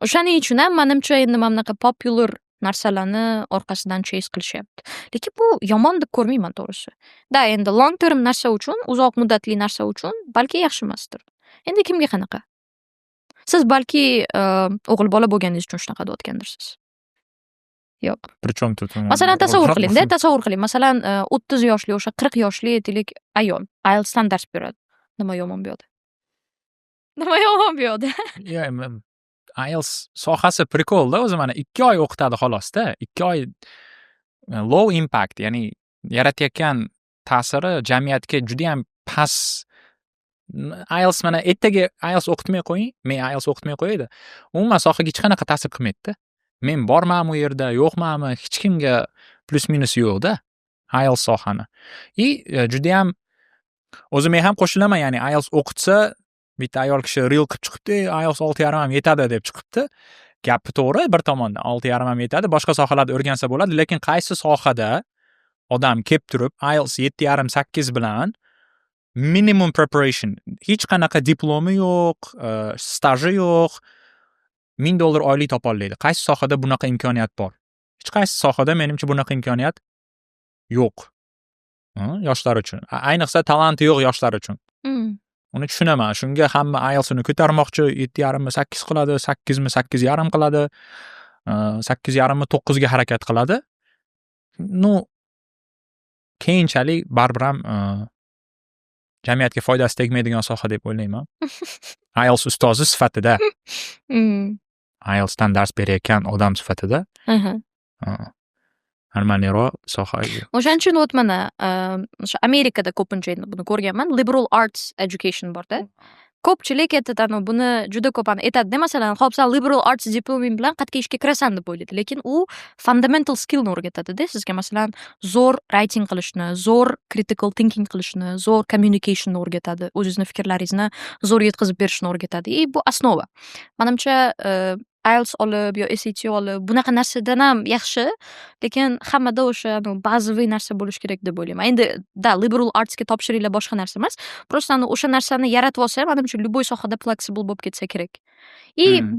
O'shaning uchun ham menimcha endi mana bunaqa popular narsalarni orqasidan chase qilishyapti. Lekin bu yomon deb ko'rmayman to'g'risi. Da, endi long term narsa uchun, uzoq muddatli narsa uchun balki yaxshi emasdir. Endi kimga qanaqa? Siz balki o'g'il bola bo'lganingiz uchun shunaqa deyotgandirsiz. Yo'q. Prichom тут? Masalan, tasavvur qiling. Masalan, 30 yoshli, o'sha 40 yoshli aytaylik ayol IELTSdan dars beradi. Nima yomon bu yoqda? IELTS sohasi prikolda, o'zi mana 2 oy o'qitadi xolos-da. 2 oy low impact, ya'ni yaratayotgan ta'siri jamiyatga juda ham past. IELTS mana ertaga IELTS o'qitmay qo'ying, men IELTS o'qitmay qo'yaydi. Umuman sohaga hech qanaqa ta'sir qilmaydi-da. Men bormanmi u yerda, yo'qmanmi, hech kimga plus minus yo'q-da IELTS sohani. Juda ham o'zi men ham qo'shilaman, ya'ni IELTS o'qitsa, bitta ayol kishi reel qilib chiqibdi, IELTS 6.5 ham yetadi deb chiqibdi. Gapi to'g'ri, bir tomondan 6.5 ham yetadi, boshqa sohalarda o'rgansa bo'ladi, lekin qaysi sohada odam kelib turib IELTS 7.5-8 bilan minimum preparation, hech qanaqa diplomi yo'q, staji yo'q, $1000 oylik topa oladi. Qaysi sohada bunaqa imkoniyat bor? Hech qaysi sohada menimcha bunaqa imkoniyat yo'q. Yoshlar uchun, ayniqsa talanti yo'q yoshlar uchun. Uni tushunaman. Shunga hamma IELTS'ni ko'tarmoqchi, 7.5 8 qiladi, 8 8.5 qiladi, 8.5 9 ga harakat qiladi. Keyinchalik baribir ham jamiyatga foydasi tegmaydigan soha deb o'ylayman. IELTS ustozi sifatida. IELTSdan dars berayotgan odam sifatida. Normaliroq soha. O'shaning uchun o'tmana o'sha Amerikada ko'pincha buni ko'rganman. Liberal arts education bor-da. Ko'pchilik aytadi, buni juda ko'p aytadi. Masalan, xo'p, sen liberal arts diploming bilan qayerga ishga kirasan deb o'ylaydi, lekin u fundamental skillni o'rgatadi-da. Sizga masalan zo'r writing qilishni, zo'r critical thinking qilishni, zo'r communicationni o'rgatadi, o'zingizni fikrlaringizni zo'r yetkazib berishni o'rgatadi. Bu asnova. Menimcha IELTS olib yo SAT olib bunaqa narsadan ham yaxshi, lekin hammada o'sha bazaviy narsa bo'lish kerak deb o'ylayman. Endi liberal artsga topshiringlar boshqa narsa emas. Prosta o'sha narsani yaratib olsa, menimcha любой sohada flexible bo'lib ketsa kerak.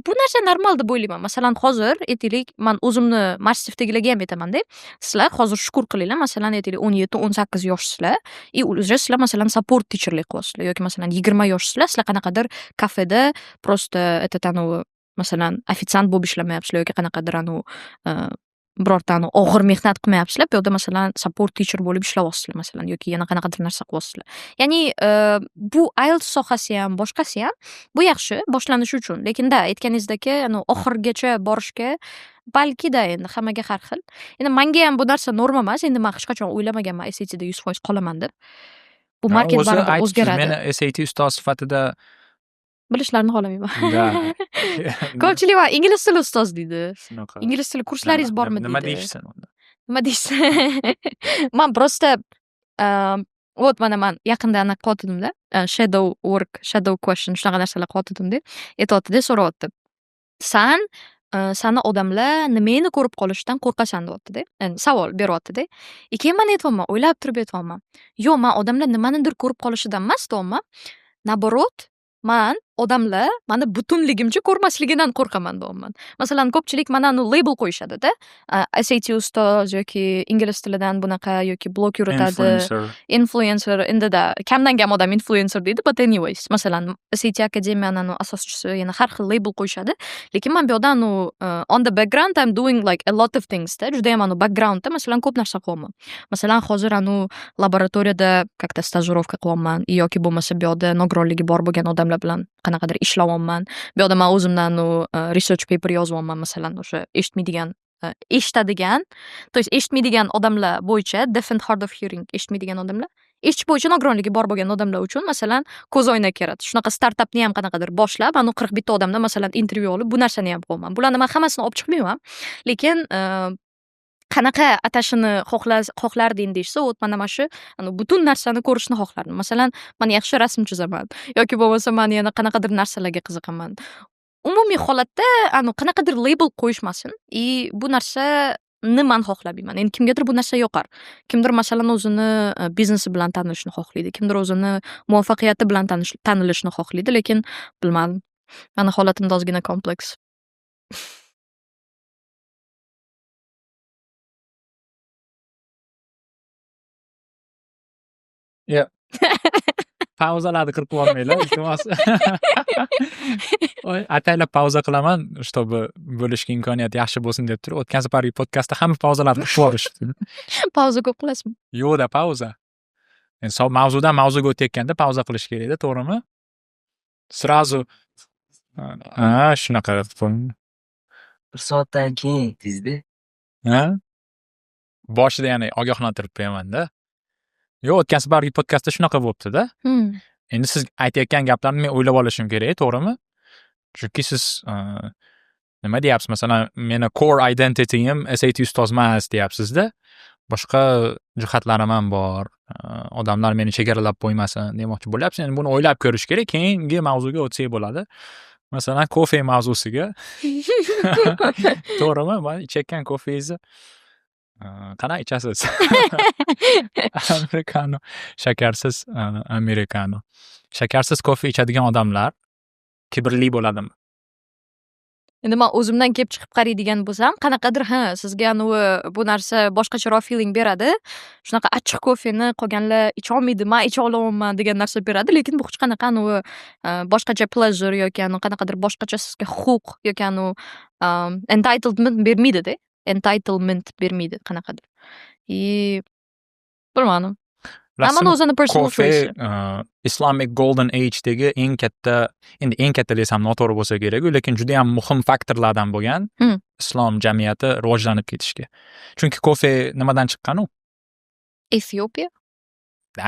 Bu narsa normal deb o'ylayman. Masalan, hozir aytaylik, men o'zimni Marsifdagilarga ham aytaman-da. Sizlar hozir shukur qilinglar, masalan, aytaylik 17-18 yoshsizlar, уже sizlar masalan support teacherlik qilyapsizlar yoki masalan 20 yoshsizlar, sizlar qanaqadir kafeda prosta masalan ofitsiant bo'lib ishlamayapsizlar yoki qanaqadir birorta og'ir mehnat qilmayapsizlar, bu yerda masalan support teacher bo'lib ishlayapsizlar masalan yoki yana qanaqadir narsa qilyapsizlar. Ya'ni bu IELTS sohasi ham, boshqasi ham bu yaxshi boshlanish uchun, lekin aytganingizdek, oxirgacha borishga balki-da endi hammaga har xil. Endi menga ham bu narsa norma emas, endi men hech qachon o'ylamaganman SATda 100% qolaman deb. Bu market baribir o'zgaradi. Men SAT ustoz sifatida Bilishlarini xohlamayman. Da. Ko'pchilik va ingliz tili ustoz deydi. Shunaqa. Ingliz tili kurslaringiz bormi deydi. Nima deyishsin unda? Nima deysiz? Man просто вот mana man yaqinda anaqa qilyotgandimda, shadow work, shadow question shunaqa narsalar qilyotgandimda, aytyapti-da, so'rayapti. Sani odamlar nimani ko'rib qolishdan qo'rqasan deyapti-da. Savol beryapti-da. Keyin man aytyapman, o'ylab turib aytyapman. Yo'q, man odamlar nimanidir ko'rib qolishidan emas deyapman. Наоборот, man odamlar mani butunligimcha ko'rmasligidan qo'rqaman deyapman. Masalan, ko'pchilik mana label qo'yishadi-da. SAT ustoz yoki ingliz tilidan bunaqa yoki blog yuritadi. Influencer. Endi-da kamdan kam odam influencer deydi, but anyways, masalan, SAT akademiyani asoschisi yana har xil label qo'yishadi. Lekin men bu yerda on the background I'm doing like a lot of things da. Juda ham backgroundda masalan ko'p narsa qilyapman. Masalan, hozir laboratoriyada как-то stajirovka qilyapman yoki bo'lmasa bu yerda nogironligi bor bo'lgan odamlar bilan qanaqadir ishlayapman. Bu yerda men o'zimdan research paper yozyapman, masalan, o'sha eshitadigan, то есть eshitmaydigan odamlar bo'yicha, deaf and hard of hearing eshitmaydigan odamlar, eshitish bo'yicha nogironligi bor bo'lgan odamlar uchun masalan ko'z oynak yaratib, shunaqa startapni ham qanaqadir boshlab, 41 odamdan masalan intervyu olib, bu narsani ham qilyapman. Bularni men hammasini olib chiqmayman, lekin qanaqa atashini xohlarding deyishsa, mana shu butun narsani ko'rishni xohlardim. Masalan, men yaxshi rasm chizaman yoki bo'lmasa men yana qanaqadir narsalarga qiziqaman. Umumiy holatda qanaqadir label qo'yishmasin. Bu narsani men xohlamayman. Endi kimgadir bu narsa yoqar. Kimdir masalan o'zini biznesi bilan tanilishni xohlaydi, kimdir o'zini muvaffaqiyati bilan tanilishni xohlaydi, lekin bilmadim. Meni holatimda ozgina kompleks. Ya. Pauzalarni qilib qo'ymaylar, iltimos. Ataylab pauza qilaman, чтобы bo'lishga imkoniyat yaxshi bo'lsin deb turib, o'tgan safargi podkastda hamma pauzalarni qilib yuborishdi. Pauza ko'p qilasizmi? Yo'q-da, pauza. Endi mavzudan mavzuga o'tayotganda pauza qilish kerak-da, to'g'rimi? Сразу shunaqa qilib. 1 soatdan keyin aytdingiz-da. Ha? Boshida yana ogohlantirib qo'yaman-da. Yo'q, o'tgan safargi podkastda shunaqa bo'libdi-da. Endi siz aytayotgan gaplarni men o'ylab olishim kerak, to'g'rimi? Chunki siz nima deyapsiz? Masalan, meni core identity'im SAT ustoz emas deyapsiz-da. Boshqa jihatlarim ham bor. Odamlar meni chegaralab qo'ymasin demoqchi bo'lyapsiz. Endi buni o'ylab ko'rish kerak, keyingi mavzuga o'tsak bo'ladi. Masalan, kofe mavzusiga. To'g'rimi? Men ichayotgan kofengizni qanaqa ichasiz? Americano, shakarsiz americano. Shakarsiz kofe ichadigan odamlar kibrli bo'ladimi? Endi men o'zimdan kelib chiqib qaraydigan bo'lsam, qanaqadir sizga bu narsa boshqacharoq feeling beradi. Shunaqa achchiq kofeni qolganlar icha olmaydi, men icha olaman degan narsa beradi, lekin bu hech qanaqa boshqacha pleasure yoki qanaqadir boshqacha sizga huquq yoki entitlement bermaydi-da. Entitlement bermaydi qanaqadir. Bilmadim. Hamma o'zini personal choice. Islamic Golden Age'dagi eng katta desam noto'g'ri bo'lsa kerak, lekin juda ham muhim faktorlardan bo'lgan islom jamiyati rivojlanib ketishga. Chunki kofe nimadan chiqqan u? Etiopiya?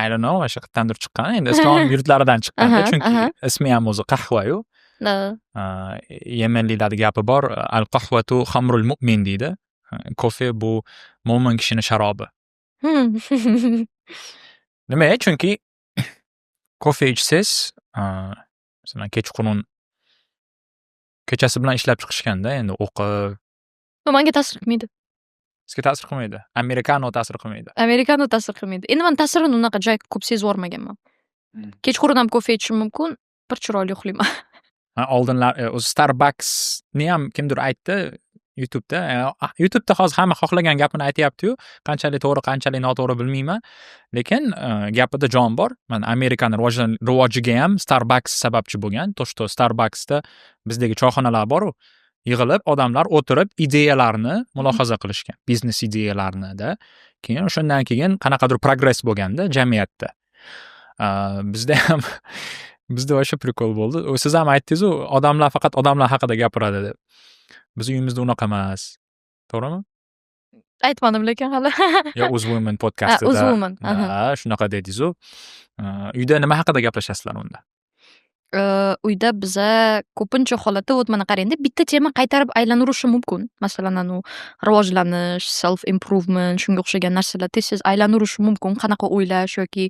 I don't know, o'sha qayerdandir chiqqan. Endi islom yurtlaridan chiqqan, chunki ismi ham o'zi qahva-yu. Yemenliklarning gapi bor, al-qahvatu khamrul mu'min deydi. Kofe bu mo'min kishining sharobi. Nima? Chunki kofe ichsangiz, masalan, kechqurun kechasi bilan ishlab chiqishganda, endi o'qib, menga ta'sir qilmaydi. Sizga ta'sir qilmaydi. Americano ta'sir qilmaydi. Americano ta'sir qilmaydi. Endi men ta'sirini unaqa joy ko'p sezib o'rmaganman. Kechqurun ham kofe ichishim mumkin, bir chiroyli uxlayman. Oldinlar o'zi Starbucksni ham kimdir aytdi YouTube'da. YouTube'da hozir hamma xohlagan gapini aytayapti-yu, qanchalik to'g'ri, qanchalik noto'g'ri bilmayman. Lekin gapida jon bor. Men Amerikani rivojiga ham Starbucks sababchi bo'lgan. To Starbucksda bizdagi choyxonalar bor-ku, yig'ilib odamlar o'tirib ideyalarni mulohaza qilishgan, biznes ideyalarini-da. Keyin o'shandan keyin qanaqadir progress bo'lganda jamiyatda. Bizda o'sha prikol bo'ldi. Siz ham aytdingiz-ku, odamlar faqat odamlar haqida gapiradi deb. Biz uyimizda unaqa emas. To'g'rimi? Aytmadim lekin hali. Yo, Uzwoman podkastida. Uzwoman. Shunaqa dedingiz-ku. Uyda nima haqida gaplashasizlar unda? uyda biza ko'pincha holatda вот mana qarangda bitta tema qaytarib aylanaverishi mumkin. Masalan, rivojlanish, self improvement shunga o'xshagan narsalar tez-tez aylanaverishi mumkin. Qanaqa o'ylash yoki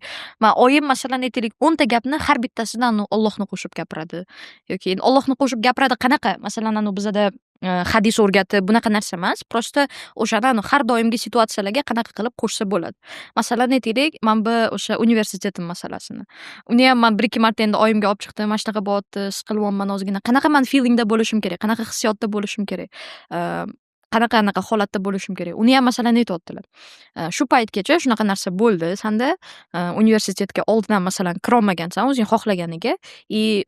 oyim masalan aytaylik 10 ta gapni har bittasidan Allohni qo'shib gapiradi yoki Allohni qo'shib gapiradi qanaqa? Masalan, bizada hadis o'rgatib bunaqa narsa emas. Prosta o'shani har doimgi situatsiyalarga qanaqa qilib qo'shsa bo'ladi. Masalan aytaylik, men bu o'sha universitetim masalasini. Uni ham men 1-2 marta endi oyimga olib chiqdim. Mana shunaqa bo'lyapti, siqilyapman ozgina. Qanaqa men feelingda bo'lishim kerak? Qanaqa hissiyotda bo'lishim kerak? Qanaqa holatda bo'lishim kerak? Uni ham masalan aytyaptilar. Shu paytgacha shunaqa narsa bo'ldi. Sanda universitetga oldindan masalan kirolmagansan o'zing xohlaganiga,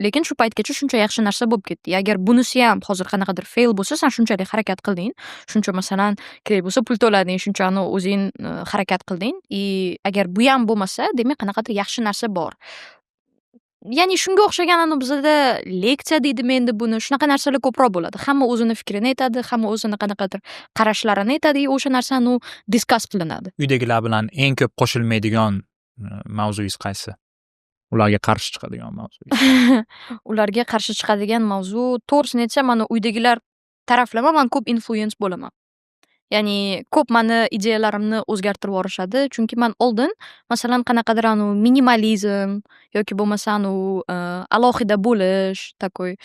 lekin shu paytgacha shuncha yaxshi narsa bo'lib ketdi. Agar bunisi ham hozir qanaqadir fail bo'lsa, sen shunchalik harakat qilding, shuncha masalan kerak bo'lsa pul to'lading, shunchani o'zing harakat qilding. Agar bu ham bo'lmasa, demak qanaqadir yaxshi narsa bor. Ya'ni shunga o'xshagan bizada leksiya deydimi endi buni, shunaqa narsalar ko'proq bo'ladi. Hamma o'zini fikrini aytadi, hamma o'zini qanaqadir qarashlarini aytadi, o'sha narsani discuss qilinadi. Uydagilar bilan eng ko'p qo'shilmaydigan mavzungiz qaysi? Ularga qarshi chiqadigan mavzu. Ularga qarshi chiqadigan mavzu, to'g'risini aytsam, mana uydagilar taraflama men ko'p influence bo'laman. Ya'ni ko'p meni ideyalarimni o'zgartirib yuborishadi, chunki men oldin masalan qanaqadir minimalizm yoki bo'lmasa alohida bo'lish, takoy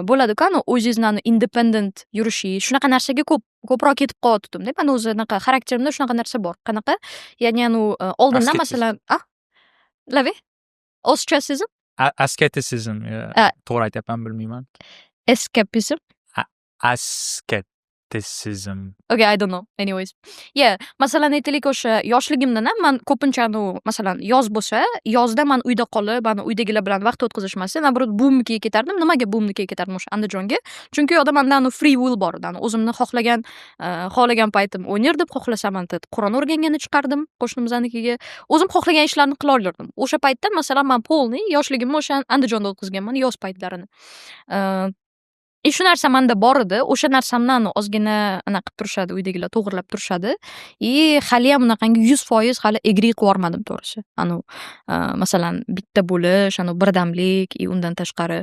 bo'ladi-ku, o'zingizni independent yurishingiz, shunaqa narsaga ko'proq ketib qolyaptim-da. Men o'zimning xarakterimda shunaqa narsa bor. Qanaqa? Ya'ni oldindan masalan, Lavi? Ostracism? Asceticism, to'g'ri aytyapman bilmayman. Escapism? Asceticism. Okay, I don't know. Anyways. Yeah, masalan aytaylik, o'sha yoshligimdan ham men ko'pincha masalan yoz bo'lsa, yozda men uyda qolib, uydagilar bilan vaqt o'tkazishmasdan, nabrot buvimnikiga ketardim. Nimaga buvimnikiga ketardim o'sha Andijonga? Chunki u yerda menda free will bor edi. O'zimni xohlagan paytim o'ynardim, xohlasam Qur'on o'rgangani chiqardim qo'shnimiznikiga. O'zim xohlagan ishlarni qila olardim. O'sha paytda masalan men polni yoshligimni o'sha Andijonda o'tkazganman, yoz paytlarini. Shu narsa menda bor edi. O'sha narsamdan ozgina qilib turishadi, uydagilar to'g'rilab turishadi. Hali ham unaqangi 100% hali egri qilib yormadim to'g'risi. Masalan, bitta bo'lish, birdamlik, undan tashqari,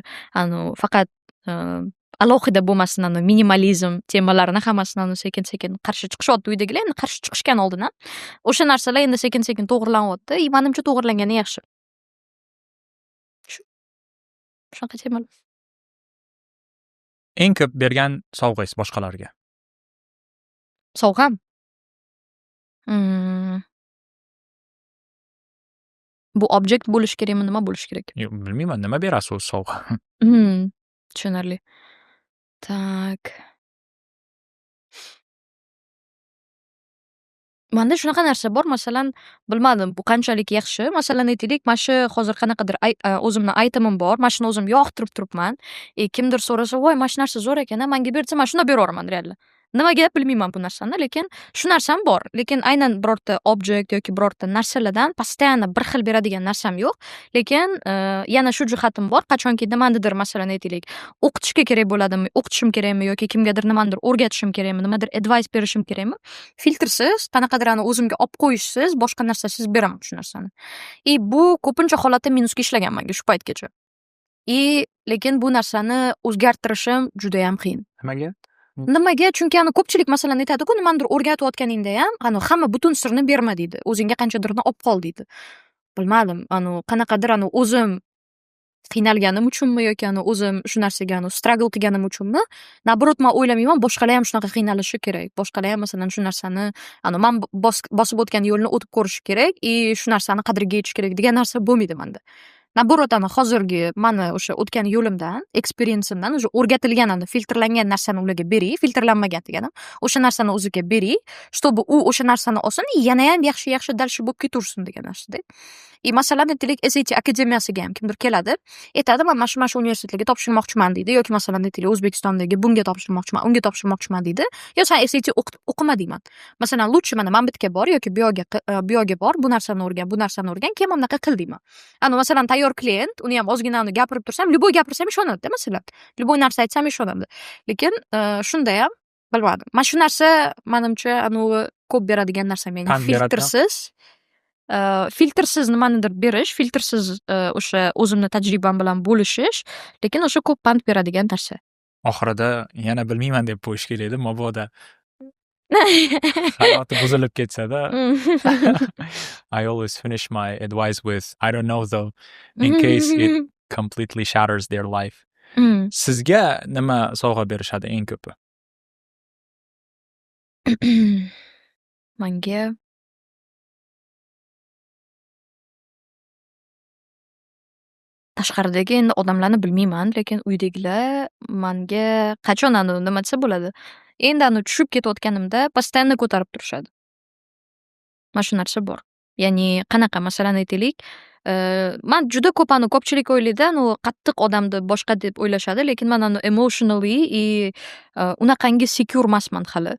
faqat alohida bo'lmasin, minimalizm temalarini hammasini sekin-sekin qarshi chiqishyapti uydagilar. Endi qarshi chiqishgan oldindan o'sha narsalar endi sekin-sekin to'g'irlanyapti. Menimcha to'g'irlangani yaxshi. Shunaqa temalar. Eng ko'p bergan sovg'angiz boshqalarga? Sovg'am? Bu objekt bo'lish kerakmi, nima bo'lish kerak? Yo'q, bilmayman, nima berasiz o'z sovg'a? Tushunarli. Tak. Menda shunaqa narsa bor, masalan, bilmadim bu qanchalik yaxshi. Masalan aytaylik, mana shu hozir qanaqadir o'zimni aytimim bor, mana shuni o'zim yoqtirib turibman. Kimdir so'rasa, "Voy, mana shu narsa zo'r ekan, menga bersa, men shuni berib yuboraman" real. Nimaga bilmayman bu narsani, lekin shu narsam bor. Lekin aynan birorta objekt yoki birorta narsalardan постоянно bir xil beradigan narsam yo'q. Lekin yana shu jihatim bor. Qachonki nimanidir masalan aytaylik, o'qitishga kerak bo'ladimi, o'qitishim kerakmi yoki kimgadir nimanidir o'rgatishim kerakmi, nimadir advice berishim kerakmi, filtrsiz, qanaqadir o'zimga olib qo'yishsiz, boshqa narsasiz beraman shu narsani. Bu ko'pincha holatda minusga ishlagan menga shu paytgacha. Lekin bu narsani o'zgartirishim juda ham qiyin. Nimaga? Chunki ko'pchilik masalan aytadi-ku, nimanidir o'rgatayotganingda ham, hamma butun sirni berma deydi. O'zingga qanchadirni olib qol deydi. Bilmadim, qanaqadir o'zim qiynalganim uchunmi yoki o'zim shu narsaga struggle qilganim uchunmi? Nabrot men o'ylamayman, boshqalar ham shunaqa qiynalishi kerak. Boshqalar ham masalan shu narsani, men bosib o'tgan yo'lni o'tib ko'rish kerak, shu narsani qadriga yetish kerak degan narsa bo'lmaydi menda. Nabrot hozirgi mani o'sha o'tgan yo'limdan, experienceimdan o'sha o'rgatilgan filtrlangan narsani ularga bering, filtrlanmagan deganim, o'sha narsani o'ziga bering, чтобы u o'sha narsani olsin, yana ham yaxshi dalshi bo'lib ketaversin degan narsa-da. Masalan aytaylik, SAT akademiyasiga ham kimdir keladi, aytadi, "Men mana shu universitetlarga topshirmoqchiman" deydi, yoki masalan aytaylik, O'zbekistondagi bunga topshirmoqchiman, unga topshirmoqchiman deydi. Yo sen SAT o'qima deyman. Masalan, lutchi mana Mambitga bor yoki biyoga bor, bu narsani o'rgan, keyin bunaqa qil deyman. Masalan, tayyor klient, uni ham ozgina gapirib tursam, любой gapirsam ishonadi, masalan. любой narsa aytsam ishonadi. Lekin shunda ham bilmadim. Mana shu narsa menimcha ko'p beradigan narsam, ya'ni filtrsiz filtrsiz nimanidir berish, filtrsiz o'sha o'zimni tajribam bilan bo'lishish, lekin o'sha ko'p pand beradigan narsa. Oxirida yana bilmayman deb qo'yish kerak edi, mabodo hayoti buzilib ketsa-da. I always finish my advice with I don't know though, in case it completely shatters their life. Sizga nima sovg'a berishadi eng ko'pi? Manga tashqaridagi endi odamlarni bilmayman, lekin uydagilar manga qachon nima desa bo'ladi? Endi tushib ketayotganimda постоянно ko'tarib turishadi. Mana shu narsa bor. Ya'ni qanaqa, masalan aytaylik, man juda ko'p ko'pchilik o'ylaydi, qattiq odamni boshqa deb o'ylashadi, lekin man emotionally unaqangi secure emasman hali.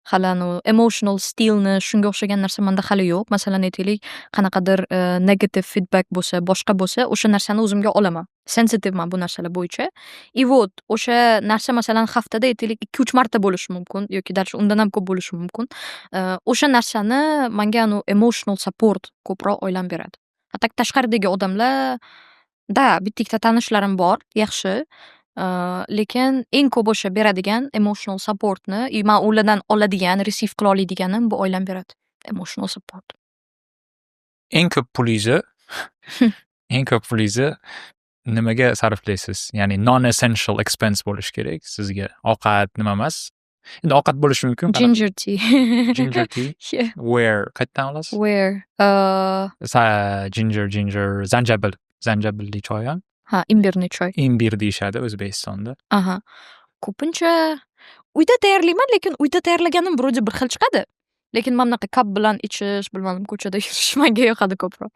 Hali emotional stilni shunga o'xshagan narsa menda hali yo'q. Masalan aytaylik, qanaqadir negative feedback bo'lsa, boshqa bo'lsa, o'sha narsani o'zimga olaman. Sensitiveman bu narsalar bo'yicha. И вот o'sha narsa masalan haftada aytaylik 2-3 marta bo'lishi mumkin yoki даже undan ham ko'p bo'lishi mumkin. O'sha narsani menga emotional support ko'proq oilam beradi. Hatto tashqaridagi odamlar bitta ikkita tanishlarim bor, yaxshi. Lekin eng ko'p o'sha beradigan emotional supportni man ulardan oladigan, receive qila oladiganim bu oilam beradi. Emotional support. Eng ko'p pulingizni nimaga sarflaysiz? Ya'ni non-essential expense bo'lishi kerak sizga. Ovqat nima emas? Endi ovqat bo'lishi mumkin. Ginger tea. Ginger tea? Yeah. Where? Qayerdan olasiz? Where? Ginger, zanjabilli choy ham? Ha, imbirni choy. Imbir deyishadi O'zbekistonda. Aha. Ko'pincha uyda tayyorlayman, lekin uyda tayyorlaganim vроде bir xil chiqadi. Lekin mana bunaqa kap bilan ichish, bilmadim, ko'chada yurish menga yoqadi ko'proq.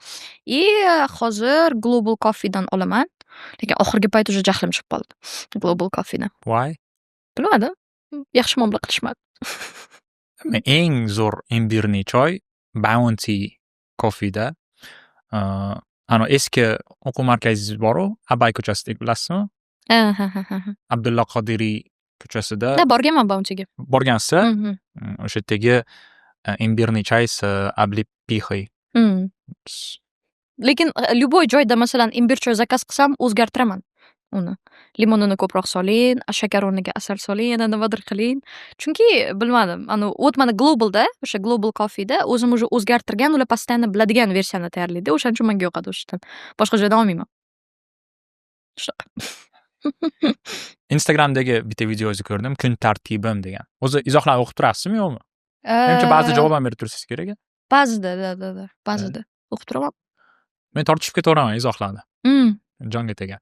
Hozir Global Coffee dan olaman. Lekin oxirgi payt уже jahlim chiqib qoldi. Global Coffee dan. Why? Bilmadim. Yaxshi muomala qilishmadi. Eng zo'r imbirni choy Bounty Coffee'da. Eski o'quv markazingiz bor-ku, Abay ko'chasida, bilasizmi? Abdulla Qodiriy ko'chasida. Borganman Bounty'ga. Borgansiz? O'sha yerdagi imbirni choysi облепихой. Lekin любой joyda masalan imbir choy zakaz qilsam o'zgartiraman uni. Limonini ko'proq soling, shakar o'rniga asal soling, yana nimadir qiling. Chunki bilmadim, mana Globalda, o'sha Global Coffee'da o'zim уже o'zgartirgan, ular постоянно biladigan versiyani tayyorlaydi. O'shaning uchun menga yoqadi o'shadan. Boshqa joyda olmayman. Shunaqa. Instagramdagi bitta videozni ko'rdim, kun tartibim degan. O'zi izohlarni o'qib turasizmi yo'qmi? Menimcha ba'zi javob ham berib tursiz kerak. Ba'zida, ba'zida o'qib turaman. Men tortishib ketaveraman izohlarni. Jonga tegan.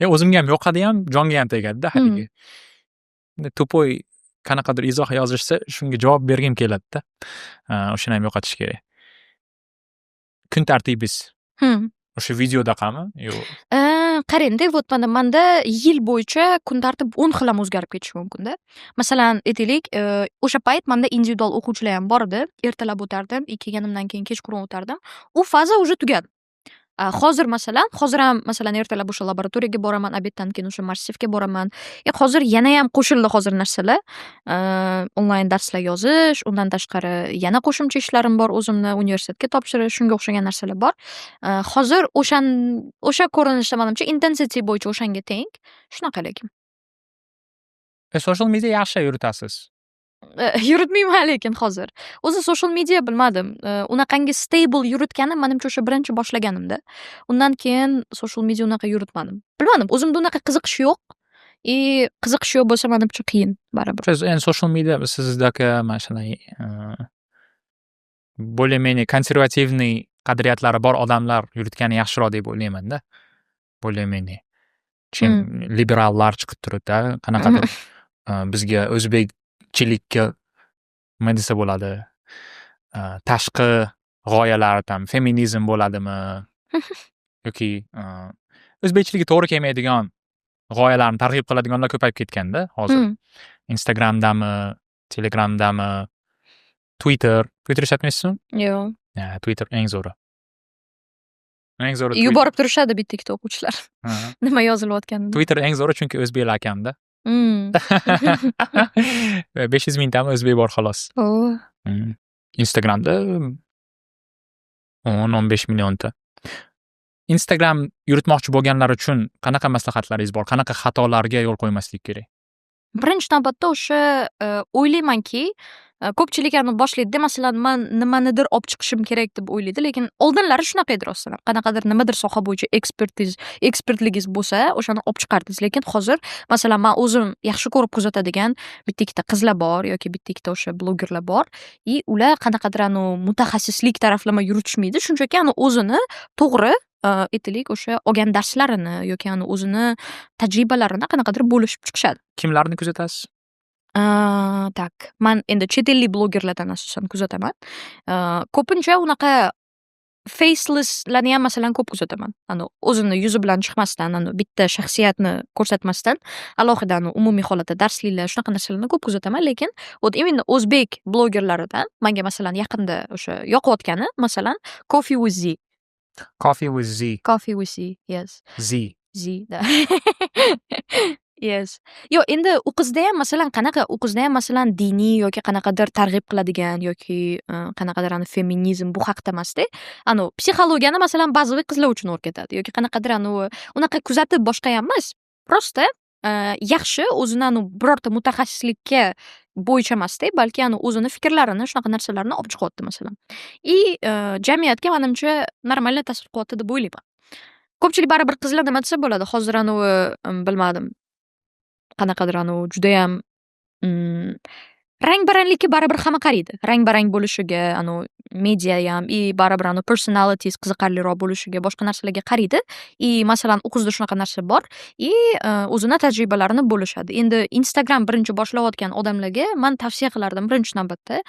O'zimga ham yoqadi ham, jonga ham tegadi-da haligi. To'poy qanaqadir izoh yozishsa, shunga javob bergim keladi-da. O'shani ham yo'qotish kerak. Kun tartibingiz. O'sha videodaqami? Yo'q. Qarang-da, вот manda yil bo'yicha kun tartib 10 xil ham o'zgarib ketishi mumkin-da. Masalan, aytaylik, o'sha payt menda individual o'quvchilar ham bor edi. Ertalab o'tardim, kelganimdan keyin kechqurun o'tardim. U faza уже tugadi. Hozir ham ertalab o'sha laboratoriyaga boraman, obeddan keyin o'sha massivga boraman. Hozir yana ham qo'shildi narsalar. Onlayn darslar yozish, undan tashqari yana qo'shimcha ishlarim bor, o'zimni universitetga topshirish, shunga o'xshagan narsalar bor. Hozir o'sha ko'rinishda menimcha intensity bo'yicha o'shanga teng. Shunaqa lekin. Social media yaxshi yuritasiz. Yuritmayman lekin hozir. O'zi social media bilmadim. Unaqangi stable yuritganim menimcha o'sha birinchi boshlaganimda. Undan keyin social media unaqa yuritmadim. Bilmadim, o'zimda unaqa qiziqish yo'q. Qiziqish yo'q bo'lsa menimcha qiyin baribir. Endi social media sizdagi mana shunday более-менее konservativniy qadriyatlari bor odamlar yuritgani yaxshiroq deb o'ylayman-da. Более-менее. Liberallar chiqib turibdi, qanaqadir bizga o'zbekchilikka nima desa bo'ladi? Tashqi g'oyalar, feminizm bo'ladimi? Yoki o'zbekchilikka to'g'ri kelmaydigan g'oyalarni targ'ib qiladiganlar ko'payib ketganda hozir. Instagramdami, Telegramdami, Twitter ishlatmaysizmi? Yo'q. Twitter eng zo'ri. Yuborib turishadi bitta ikkita o'quvchilar. Nima yozilayotganini. Twitter eng zo'ri, chunki o'zbeklar akamda. 500 mingtami o'zbek bor xolos. Instagramda 10-15 millionta. Instagram yuritmoqchi bo'lganlar uchun qanaqa maslahatlaringiz bor? Qanaqa xatolarga yo'l qo'ymaslik kerak? Birinchi navbatda o'sha o'ylaymanki, ko'pchilik boshlaydi, masalan, man nimanidir olib chiqishim kerak deb o'ylaydi, lekin oldinlari shunaqa edi rostdan ham. Qanaqadir nimadir soha bo'yicha ekspertligingiz bo'lsa, o'shani olib chiqardingiz. Lekin hozir, masalan, man o'zim yaxshi ko'rib kuzatadigan bitta ikkita qizlar bor yoki bitta ikkita o'sha blogerlar bor. Ular qanaqadir mutaxassislik taraflama yuritishmaydi, shunchaki o'zini to'g'ri aytaylik o'sha olgan darslarini yoki o'zini tajribalarini qanaqadir bo'lishib chiqishadi. Kimlarni kuzatasiz? Tak, man endi chet ellik blogerlardan asosan kuzataman. Ko'pincha unaqa facelesslarni ham masalan ko'p kuzataman. O'zini yuzi bilan chiqmasdan, bitta shaxsiyatni ko'rsatmasdan, alohida umumiy holatda darsliklar, shunaqa narsalarni ko'p kuzataman, lekin именно o'zbek blogerlaridan menga masalan yaqinda o'sha yoqayotgani, masalan, Coffee with Z. Coffee with Z. Coffee with Z, yes. Z. Da. Yes. Yo, endi u qizda ham masalan qanaqa, u qizda ham masalan diniy yoki qanaqadir targ'ib qiladigan yoki qanaqadir feminizm bu haqda emasda, psixologiyani masalan ba'zi qizlar uchun o'rgatadi yoki qanaqadir unaqa kuzatib boshqa ham emas. Prosta yaxshi o'zini birorta mutaxassislikka bo'yicha emasda, balki o'zini fikrlarini, shunaqa narsalarni olib chiqyapti masalan. Jamiyatga menimcha normal ta'sir qilyapti deb o'ylayman. Ko'pchilik baribir qizlar nima desa bo'ladi, hozir bilmadim. Qanaqadir juda ham rang-baranglikka baribir hamma qaraydi. Rang-barang bo'lishiga, media ham, baribir personalities qiziqarliroq bo'lishiga, boshqa narsalarga qaraydi. Masalan, u qizda shunaqa narsa bor. O'zini tajribalarini bo'lishadi. Endi Instagram birinchi boshlayotgan odamlarga men tavsiya qilardim birinchi navbatda,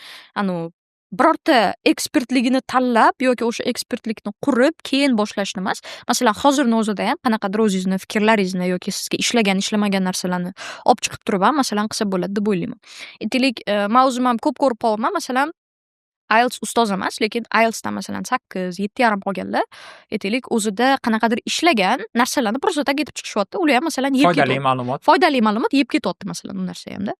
birorta ekspertligini tanlab yoki o'sha ekspertlikni qurib keyin boshlashni emas. Masalan, hozirni o'zida ham qanaqadir o'zingizni fikrlaringizni yoki sizga ishlagan, ishlamagan narsalarni olib chiqib turib ham masalan qilsa bo'ladi deb o'ylayman. Aytaylik, men o'zim ham ko'p ko'rib qolyapman, masalan, IELTS ustoz emas, lekin IELTSdan masalan 8, 7,5 olganlar, aytaylik, o'zida qanaqadir ishlagan narsalarni просто tak aytib chiqishyapti. Ular ham masalan foydali ma'lumot yeb ketyapti masalan u narsa hamda.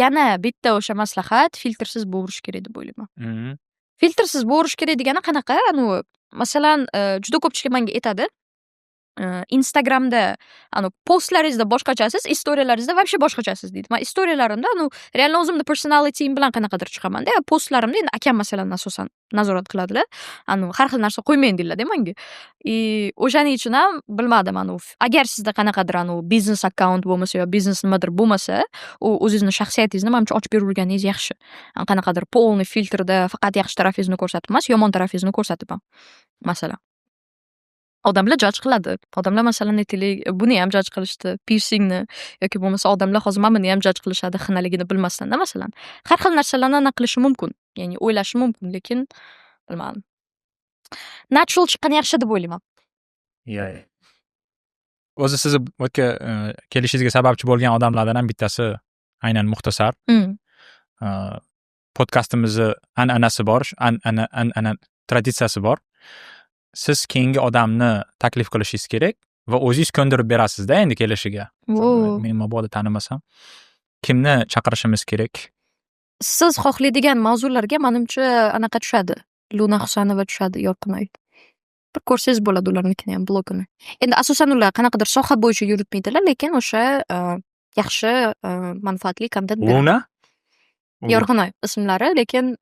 Yana bitta o'sha maslahat, filtrsiz bo'rish kerak deb o'ylayman. Filtrsiz bo'rish kerak degani qanaqa? Masalan, juda ko'pchilik menga aytadi, Instagramda postlaringizda boshqachasiz, istoriyalaringizda вообще boshqachasiz deydi. Men istoriyalarimda real o'zimni personalityim bilan qanaqadir chiqaman-da. Postlarimda endi akam masalan asosan nazorat qiladilar. Har xil narsa qo'ymayman deydilar menga. O'shaning uchun ham bilmadim, agar sizda qanaqadir biznes akkaunt bo'lmasa yo biznes nimadir bo'lmasa, o'zingizni shaxsiyatingizni menimcha ochib beraverganingiz yaxshi. Qanaqadir polni filtrda faqat yaxshi tarafingizni ko'rsatib emas, yomon tarafingizni ko'rsatib ham. Masalan, odamlar judge qiladi. Odamlar masalan aytaylik, buni ham judge qilishdi, piercingni yoki bo'lmasa odamlar hozir mana buni ham judge qilishadi, xinaligini bilmasdan-da masalan. Har xil narsalarni qilishi mumkin, ya'ni o'ylashi mumkin, lekin bilmadim. Natural chiqqani yaxshi deb o'ylayman. O'zi sizni o'tga kelishingizga sababchi bo'lgan odamlardan ham bittasi aynan Muxtasar. Podkastimizni an'anasi bor, an'ana traditsiyasi bor. Siz keyingi odamni taklif qilishingiz kerak va o'zingiz ko'ndirib berasiz-da endi kelishiga. Men mabodo tanimasam, kimni chaqirishimiz kerak? Siz xohlaydigan mavzularga menimcha anaqa tushadi. Luna Husanova tushadi, Yorqinoy. Bir ko'rsangiz bo'ladi ularnikini ham blogini. Endi asosan ular qanaqadir soha bo'yicha yuritmaydilar, lekin o'sha yaxshi manfaatli kontent beradi. Luna? Yorqinoy ismlari, lekin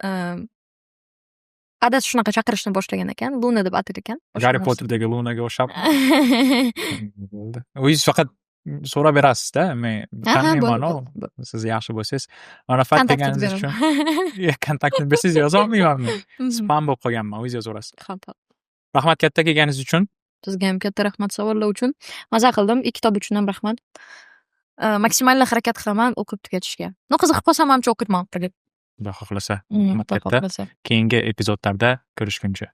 adasi shunaqa chaqirishni boshlagan ekan, Luna deb atar ekan. Harry Potterdagi Lunaga o'xshab. O'zingiz faqat so'rab berasiz-da, men taniyman, siz yaxshi bo'lsangiz, Arafat deganingiz uchun kontaktni bersangiz yoza olmayman. Spam bo'lib qolganman, o'zingiz yozaverasiz. Rahmat katta kelganingiz uchun. Sizga ham katta rahmat savollar uchun. Maza qildim, kitob uchun ham rahmat. Maksimal harakat qilaman o'qib tugatishga. Qiziqib qolsam ham o'qirman. Xudo xohlasa. Rahmat katta. Keyingi epizodlarda ko'rishguncha.